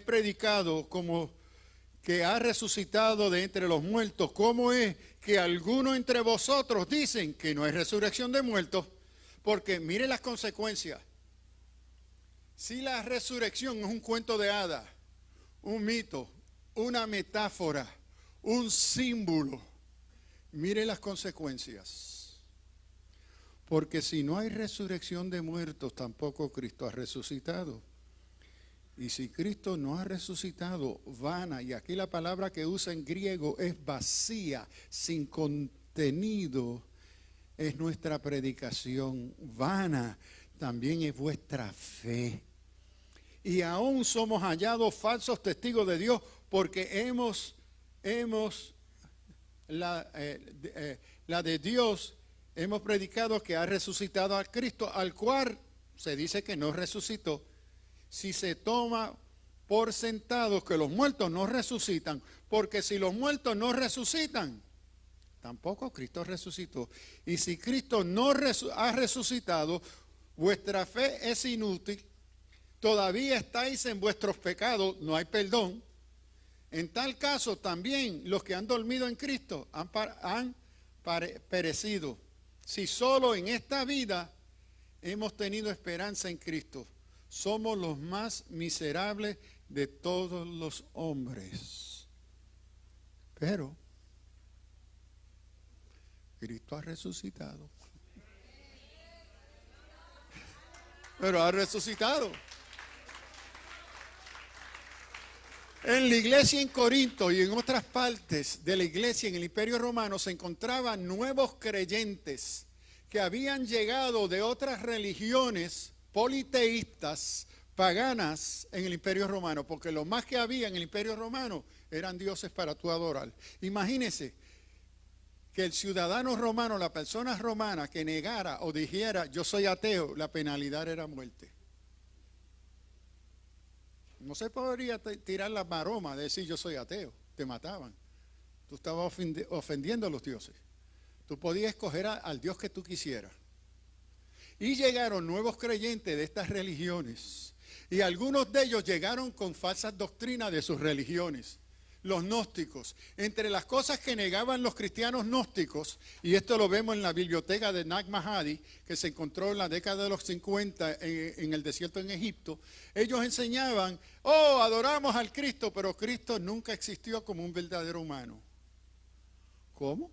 predicado como que ha resucitado de entre los muertos, ¿cómo es que algunos entre vosotros dicen que no hay resurrección de muertos? Porque mire las consecuencias. Si la resurrección es un cuento de hadas, un mito, una metáfora, un símbolo, mire las consecuencias. Porque si no hay resurrección de muertos, tampoco Cristo ha resucitado. Y si Cristo no ha resucitado, vana, y aquí la palabra que usa en griego es vacía, sin contenido, es nuestra predicación. Vana también es vuestra fe. Y aún somos hallados falsos testigos de Dios, porque la de Dios hemos predicado que ha resucitado a Cristo, al cual se dice que no resucitó. Si se toma por sentado que los muertos no resucitan, porque si los muertos no resucitan, tampoco Cristo resucitó. Y si Cristo no ha resucitado, vuestra fe es inútil, todavía estáis en vuestros pecados, no hay perdón. En tal caso también los que han dormido en Cristo han perecido. Si solo en esta vida hemos tenido esperanza en Cristo, somos los más miserables de todos los hombres. Pero Cristo ha resucitado. Pero ha resucitado. En la iglesia en Corinto y en otras partes de la iglesia en el Imperio Romano se encontraban nuevos creyentes que habían llegado de otras religiones politeístas, paganas en el Imperio Romano, porque lo más que había en el Imperio Romano eran dioses para tú adorar. Imagínense que el ciudadano romano, la persona romana que negara o dijera yo soy ateo, la penalidad era muerte. No se podría tirar la maroma de decir yo soy ateo, te mataban. Tú estabas ofendiendo a los dioses. Tú podías escoger al Dios que tú quisieras. Y llegaron nuevos creyentes de estas religiones. Y algunos de ellos llegaron con falsas doctrinas de sus religiones. los gnósticos. Entre las cosas que negaban los cristianos gnósticos, y esto lo vemos en la biblioteca de Nag Hammadi, que se encontró en la década de los 50 en el desierto en Egipto, ellos enseñaban, adoramos al Cristo, pero Cristo nunca existió como un verdadero humano. ¿Cómo?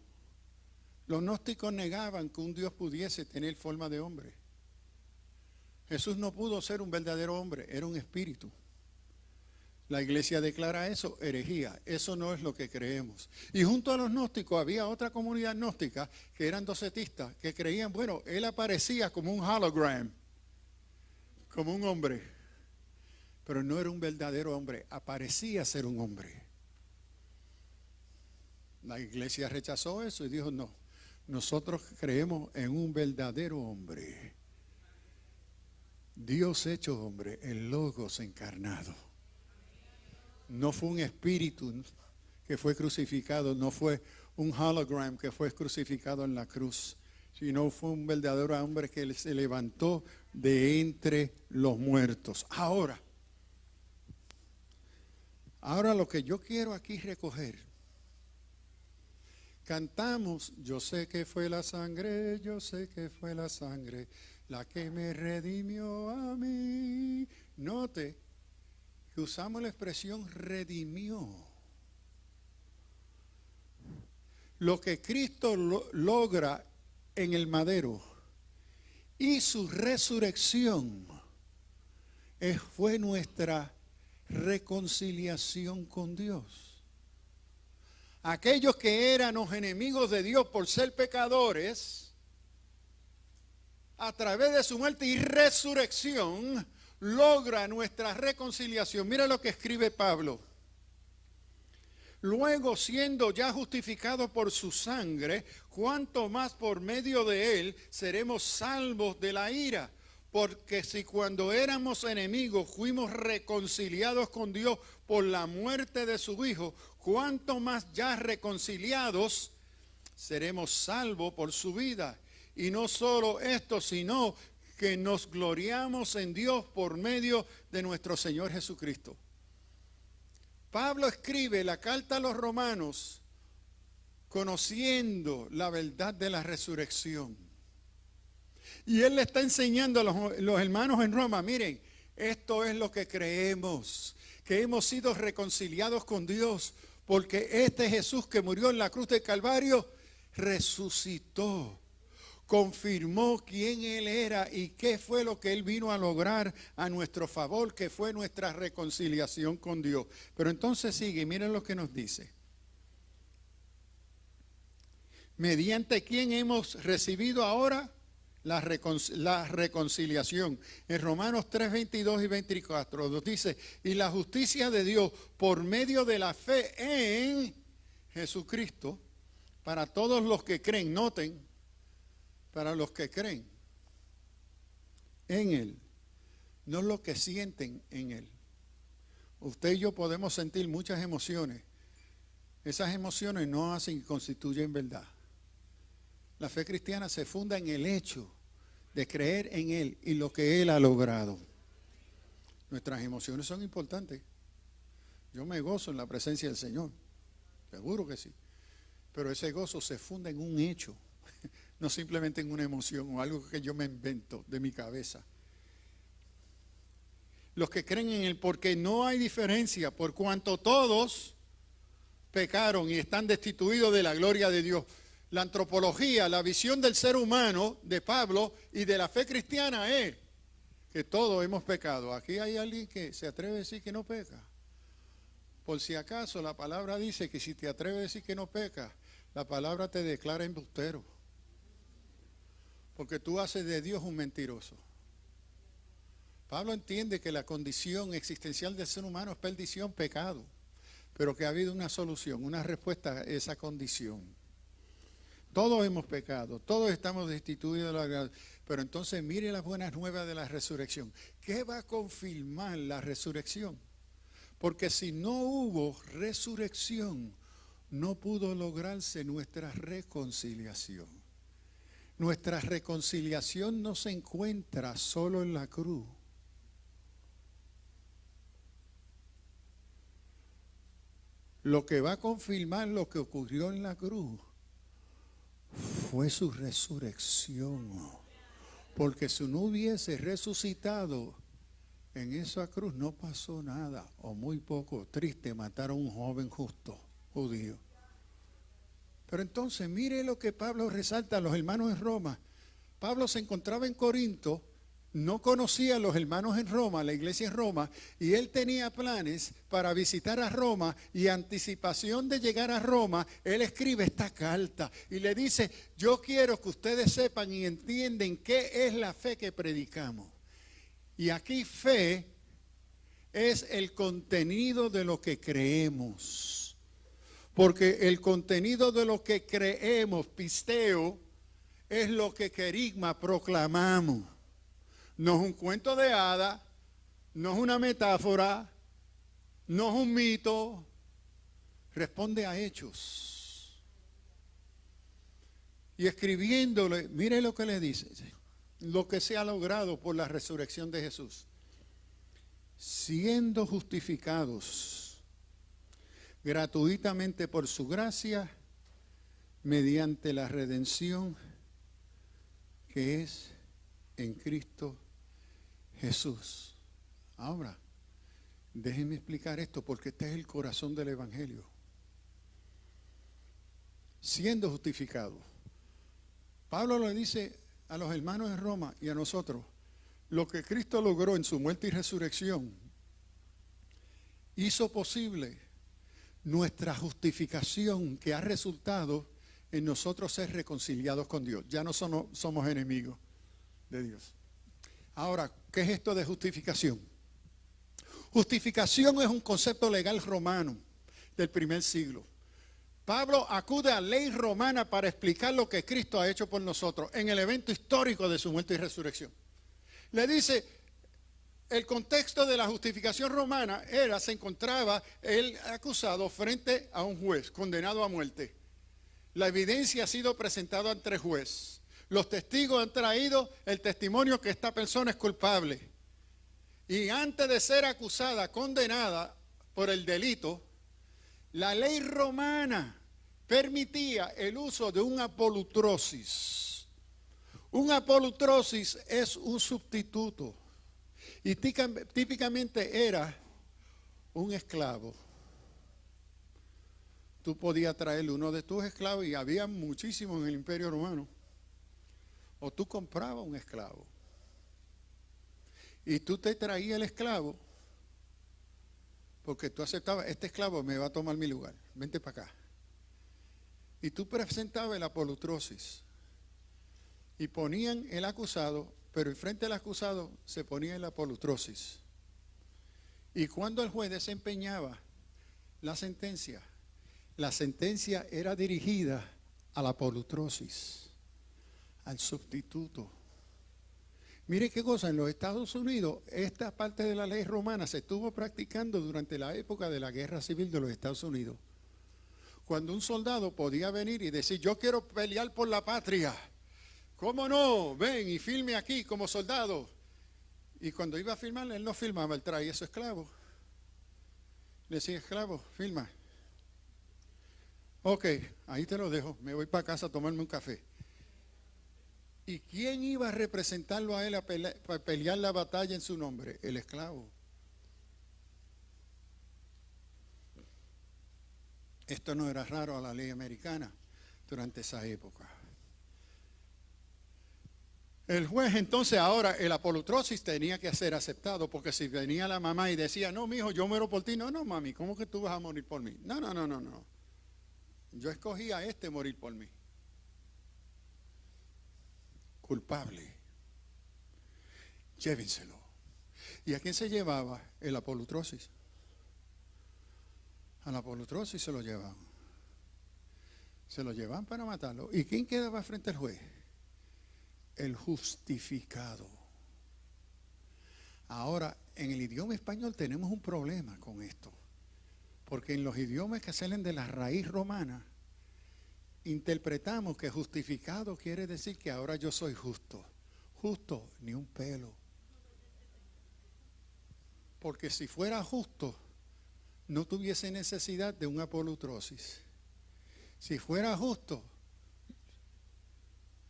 Los gnósticos negaban que un Dios pudiese tener forma de hombre. Jesús no pudo ser un verdadero hombre, era un espíritu. La iglesia declara eso, herejía. Eso no es lo que creemos. Y junto a los gnósticos había otra comunidad gnóstica que eran docetistas, que creían, bueno, él aparecía como un hologram, como un hombre, pero no era un verdadero hombre, aparecía ser un hombre. La iglesia rechazó eso y dijo, no, nosotros creemos en un verdadero hombre. Dios hecho hombre, el Logos encarnado. No fue un espíritu que fue crucificado, no fue un hologram que fue crucificado en la cruz, sino fue un verdadero hombre que se levantó de entre los muertos. Ahora lo que yo quiero aquí recoger, cantamos, yo sé que fue la sangre, yo sé que fue la sangre, la que me redimió a mí. Note que usamos la expresión redimió. Lo que Cristo logra en el madero y su resurrección fue nuestra reconciliación con Dios. Aquellos que éramos enemigos de Dios por ser pecadores, a través de su muerte y resurrección, logra nuestra reconciliación. Mira lo que escribe Pablo. Luego, siendo ya justificados por su sangre, cuánto más por medio de él seremos salvos de la ira. Porque si cuando éramos enemigos fuimos reconciliados con Dios por la muerte de su Hijo, cuánto más ya reconciliados seremos salvos por su vida. Y no solo esto, sino que nos gloriamos en Dios por medio de nuestro Señor Jesucristo. Pablo escribe la carta a los romanos conociendo la verdad de la resurrección. Y él le está enseñando a los hermanos en Roma, miren, esto es lo que creemos, que hemos sido reconciliados con Dios, porque este Jesús que murió en la cruz del Calvario resucitó. Confirmó quién él era y qué fue lo que él vino a lograr a nuestro favor, que fue nuestra reconciliación con Dios. Pero entonces sigue, miren lo que nos dice. Mediante quién hemos recibido ahora la reconciliación. En Romanos 3, 22 y 24 nos dice, y la justicia de Dios por medio de la fe en Jesucristo, para todos los que creen, noten, para los que creen en Él, no los que sienten en Él. Usted y yo podemos sentir muchas emociones. Esas emociones no hacen y constituyen verdad. La fe cristiana se funda en el hecho de creer en Él y lo que Él ha logrado. Nuestras emociones son importantes. Yo me gozo en la presencia del Señor, seguro que sí. Pero ese gozo se funda en un hecho, no simplemente en una emoción o algo que yo me invento de mi cabeza. Los que creen en Él, porque no hay diferencia, por cuanto todos pecaron y están destituidos de la gloria de Dios. La antropología, la visión del ser humano de Pablo y de la fe cristiana es que todos hemos pecado. Aquí hay alguien que se atreve a decir que no peca. Por si acaso la palabra dice que si te atreves a decir que no pecas, la palabra te declara embustero. Porque tú haces de Dios un mentiroso. Pablo entiende que la condición existencial del ser humano es perdición, pecado, pero que ha habido una solución, una respuesta a esa condición. Todos hemos pecado, todos estamos destituidos de la gracia. Pero entonces mire las buenas nuevas de la resurrección. ¿Qué va a confirmar la resurrección? Porque si no hubo resurrección, no pudo lograrse nuestra reconciliación. Nuestra reconciliación no se encuentra solo en la cruz. lo que va a confirmar lo que ocurrió en la cruz fue su resurrección. Porque si no hubiese resucitado en esa cruz no pasó nada, o muy poco. Triste, mataron a un joven justo, judío. Pero entonces mire lo que Pablo resalta a los hermanos en Roma. Pablo se encontraba en Corinto, no conocía a los hermanos en Roma, la iglesia en Roma, y él tenía planes para visitar a Roma, y anticipación de llegar a Roma, él escribe esta carta y le dice: yo quiero que ustedes sepan y entiendan qué es la fe que predicamos. Y aquí fe es el contenido de lo que creemos. Porque el contenido de lo que creemos, pisteo, es lo que querigma proclamamos. No es un cuento de hadas, no es una metáfora, no es un mito. Responde a hechos. Y escribiéndole, mire lo que le dice: lo que se ha logrado por la resurrección de Jesús, siendo justificados gratuitamente por su gracia, mediante la redención que es en Cristo Jesús. Ahora, déjenme explicar esto, porque este es el corazón del Evangelio. Siendo justificados. Pablo le dice a los hermanos de Roma y a nosotros: lo que Cristo logró en su muerte y resurrección hizo posible nuestra justificación, que ha resultado en nosotros ser reconciliados con Dios. Ya no somos enemigos de Dios. Ahora, ¿qué es esto de justificación? Justificación es un concepto legal romano del primer siglo. Pablo acude a la ley romana para explicar lo que Cristo ha hecho por nosotros en el evento histórico de su muerte y resurrección. Le dice, el contexto de la justificación romana se encontraba el acusado frente a un juez condenado a muerte. La evidencia ha sido presentada ante el juez. Los testigos han traído el testimonio que esta persona es culpable. Y antes de ser acusada, condenada por el delito, la ley romana permitía el uso de un apolutrosis. Un apolutrosis es un sustituto y típicamente era un esclavo. Tú podías traerle uno de tus esclavos, y había muchísimos en el Imperio Romano. O tú comprabas un esclavo y tú te traías el esclavo, porque tú aceptabas: este esclavo me va a tomar mi lugar, vente para acá. Y tú presentabas el apolutrosis y ponían el acusado, pero enfrente del acusado se ponía el apolutrosis. Y cuando el juez desempeñaba la sentencia era dirigida a la apolutrosis, al sustituto. Mire qué cosa, en los Estados Unidos, esta parte de la ley romana se estuvo practicando durante la época de la Guerra Civil de los Estados Unidos. Cuando un soldado podía venir y decir: yo quiero pelear por la patria. ¿Cómo no? Ven y firme aquí como soldado. Y cuando iba a firmar, él no firmaba, él traía a su esclavo. Le decía: esclavo, firma. Ok, ahí te lo dejo, me voy para casa a tomarme un café. ¿Y quién iba a representarlo a él para pelear la batalla en su nombre? El esclavo. Esto no era raro a la ley americana durante esa época. El juez entonces, ahora el apolutrosis tenía que ser aceptado, porque si venía la mamá y decía: no, mijo, yo muero por ti. No, no, mami, ¿cómo que tú vas a morir por mí? No. Yo escogí a morir por mí. Culpable. Llévenselo. ¿Y a quién se llevaba el apolutrosis? A la apolutrosis se lo llevaban. Se lo llevaban para matarlo. ¿Y quién quedaba frente al juez? El justificado. Ahora, en el idioma español tenemos un problema con esto, porque en los idiomas que salen de la raíz romana, interpretamos que justificado quiere decir que ahora yo soy justo. Justo, ni un pelo. Porque si fuera justo, no tuviese necesidad de un apolutrosis. Si fuera justo,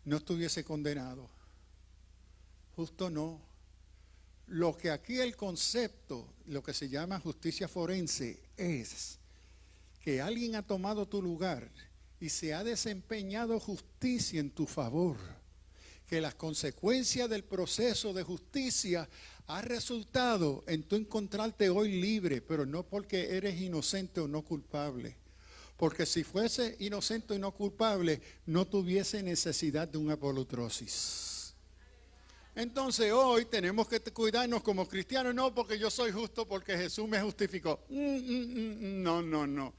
no estuviese condenado. Justo no. Lo que aquí el concepto, lo que se llama justicia forense, es que alguien ha tomado tu lugar y se ha desempeñado justicia en tu favor. Que las consecuencias del proceso de justicia ha resultado en tu encontrarte hoy libre, pero no porque eres inocente o no culpable. Porque si fuese inocente y no culpable, no tuviese necesidad de un apolutrosis. Entonces hoy tenemos que cuidarnos como cristianos, no porque yo soy justo, porque Jesús me justificó. No.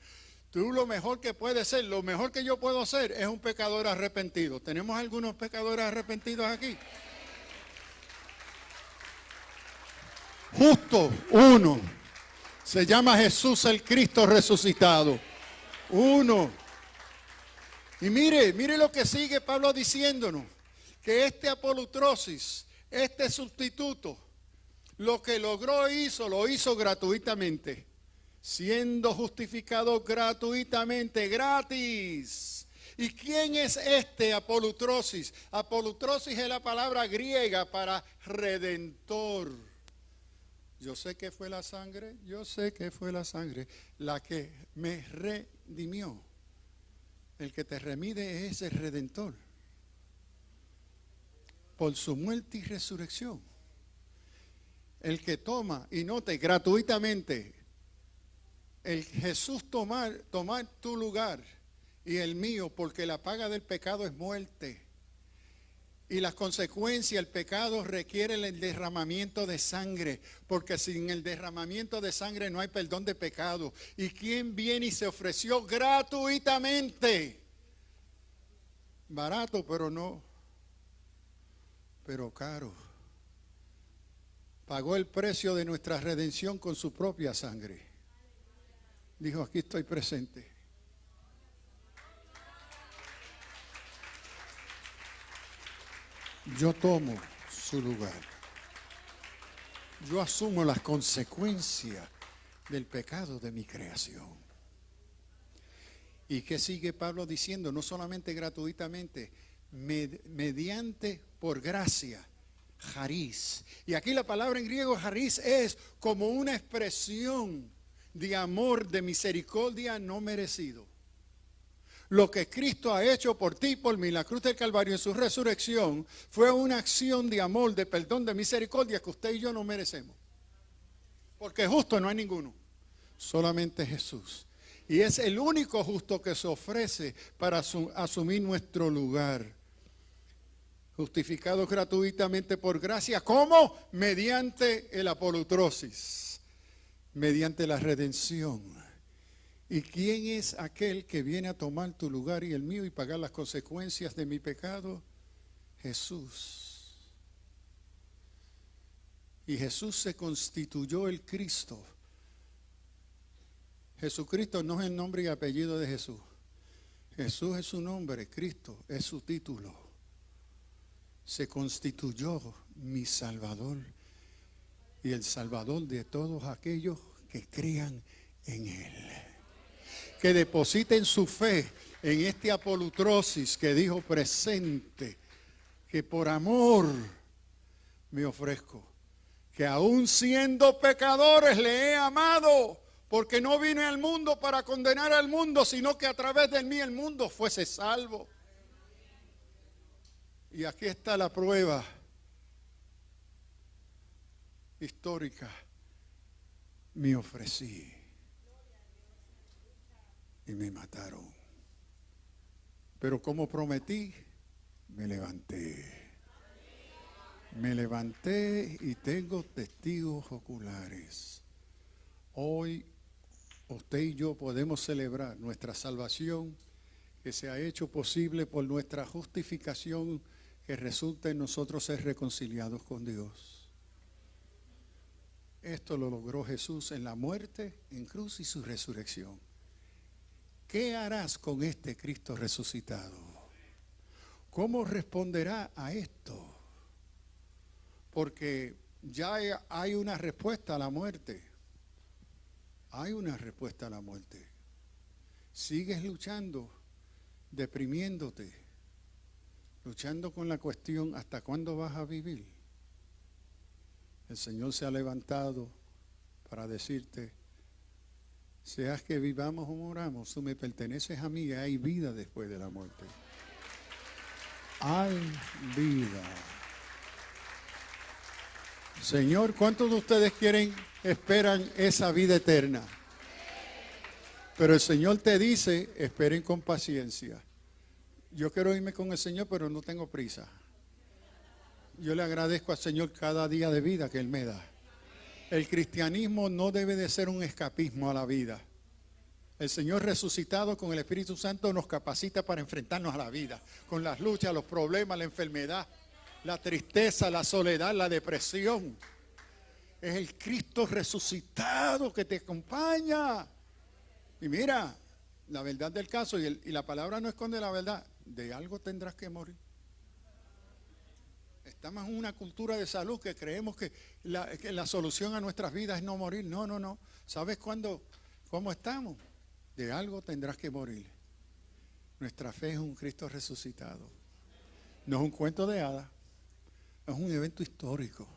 Tú lo mejor que puedes ser, lo mejor que yo puedo ser es un pecador arrepentido. ¿Tenemos algunos pecadores arrepentidos aquí? Justo, uno. Se llama Jesús el Cristo resucitado. Uno. Y mire lo que sigue Pablo diciéndonos. Que este apolutrosis, este sustituto, lo que logró lo hizo gratuitamente. Siendo justificado gratuitamente, gratis. ¿Y quién es este apolutrosis? Apolutrosis es la palabra griega para redentor. Yo sé que fue la sangre la que me redimió. El que te remide es el redentor. Por su muerte y resurrección. El que toma, y note, gratuitamente, el Jesús tomar tu lugar y el mío, porque la paga del pecado es muerte. Y las consecuencias, el pecado requiere el derramamiento de sangre, porque sin el derramamiento de sangre no hay perdón de pecado. ¿Y quién viene y se ofreció gratuitamente? Barato, pero caro. Pagó el precio de nuestra redención con su propia sangre. Dijo, aquí estoy presente. Yo tomo su lugar. Yo asumo las consecuencias del pecado de mi creación. ¿Y qué sigue Pablo diciendo? No solamente gratuitamente, mediante por gracia, charis. Y aquí la palabra en griego charis es como una expresión de amor, de misericordia no merecido. Lo que Cristo ha hecho por ti, por mí, la cruz del Calvario en su resurrección, fue una acción de amor, de perdón, de misericordia que usted y yo no merecemos. Porque justo no hay ninguno, solamente Jesús. Y es el único justo que se ofrece para asumir nuestro lugar. Justificado gratuitamente por gracia. ¿Cómo? Mediante el apolutrosis. Mediante la redención. ¿Y quién es aquel que viene a tomar tu lugar y el mío y pagar las consecuencias de mi pecado? Jesús. Y Jesús se constituyó el Cristo. Jesucristo no es el nombre y apellido de Jesús. Jesús es su nombre, Cristo es su título. Se constituyó mi Salvador y el Salvador de todos aquellos que crean en Él. Que depositen su fe en este apolutrosis que dijo presente, que por amor me ofrezco, que aún siendo pecadores le he amado, porque no vine al mundo para condenar al mundo, sino que a través de mí el mundo fuese salvo. Y aquí está la prueba histórica. Me ofrecí y me mataron. Pero como prometí, me levanté. Me levanté y tengo testigos oculares. Hoy usted y yo podemos celebrar nuestra salvación que se ha hecho posible por nuestra justificación que resulta en nosotros ser reconciliados con Dios. Esto lo logró Jesús en la muerte, en cruz y su resurrección. ¿Qué harás con este Cristo resucitado? ¿Cómo responderá a esto? Porque ya hay una respuesta a la muerte. Hay una respuesta a la muerte. Sigues luchando, deprimiéndote, luchando con la cuestión, ¿hasta cuándo vas a vivir? El Señor se ha levantado para decirte, seas que vivamos o moramos, tú me perteneces a mí y hay vida después de la muerte. Hay vida. Señor, ¿cuántos de ustedes esperan esa vida eterna? Pero el Señor te dice, esperen con paciencia. Yo quiero irme con el Señor, pero no tengo prisa. Yo le agradezco al Señor cada día de vida que Él me da. El cristianismo no debe de ser un escapismo a la vida. El Señor resucitado con el Espíritu Santo nos capacita para enfrentarnos a la vida, con las luchas, los problemas, la enfermedad, la tristeza, la soledad, la depresión. Es el Cristo resucitado que te acompaña. Y mira, la verdad del caso, y la palabra no esconde la verdad, de algo tendrás que morir. Estamos en una cultura de salud que creemos que la solución a nuestras vidas es no morir. No, no, no. ¿Sabes cómo estamos? De algo tendrás que morir. Nuestra fe es un Cristo resucitado. No es un cuento de hadas. Es un evento histórico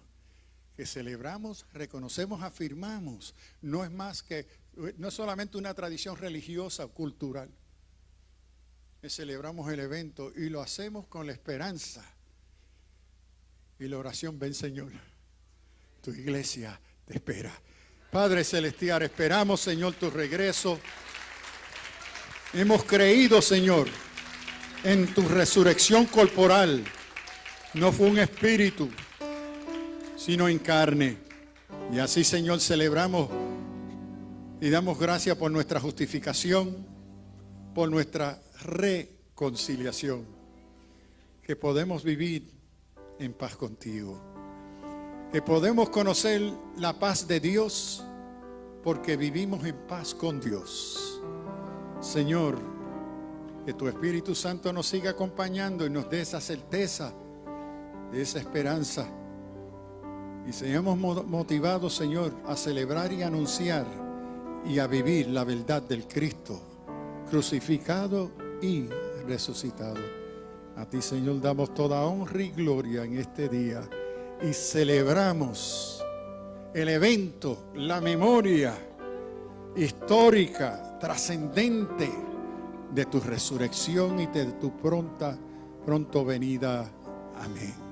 que celebramos, reconocemos, afirmamos. No es solamente una tradición religiosa o cultural. Celebramos el evento y lo hacemos con la esperanza. Y la oración, ven Señor, tu iglesia te espera. Padre Celestial, esperamos Señor tu regreso. Hemos creído Señor en tu resurrección corporal. No fue un espíritu, sino en carne. Y así Señor celebramos y damos gracias por nuestra justificación, por nuestra reconciliación, que podemos vivir en paz contigo, que podemos conocer la paz de Dios porque vivimos en paz con Dios. Señor, que tu Espíritu Santo nos siga acompañando y nos dé esa certeza, de esa esperanza, y seamos motivados, Señor, a celebrar y anunciar y a vivir la verdad del Cristo crucificado y resucitado. A ti, Señor, damos toda honra y gloria en este día y celebramos el evento, la memoria histórica, trascendente de tu resurrección y de tu pronto venida. Amén.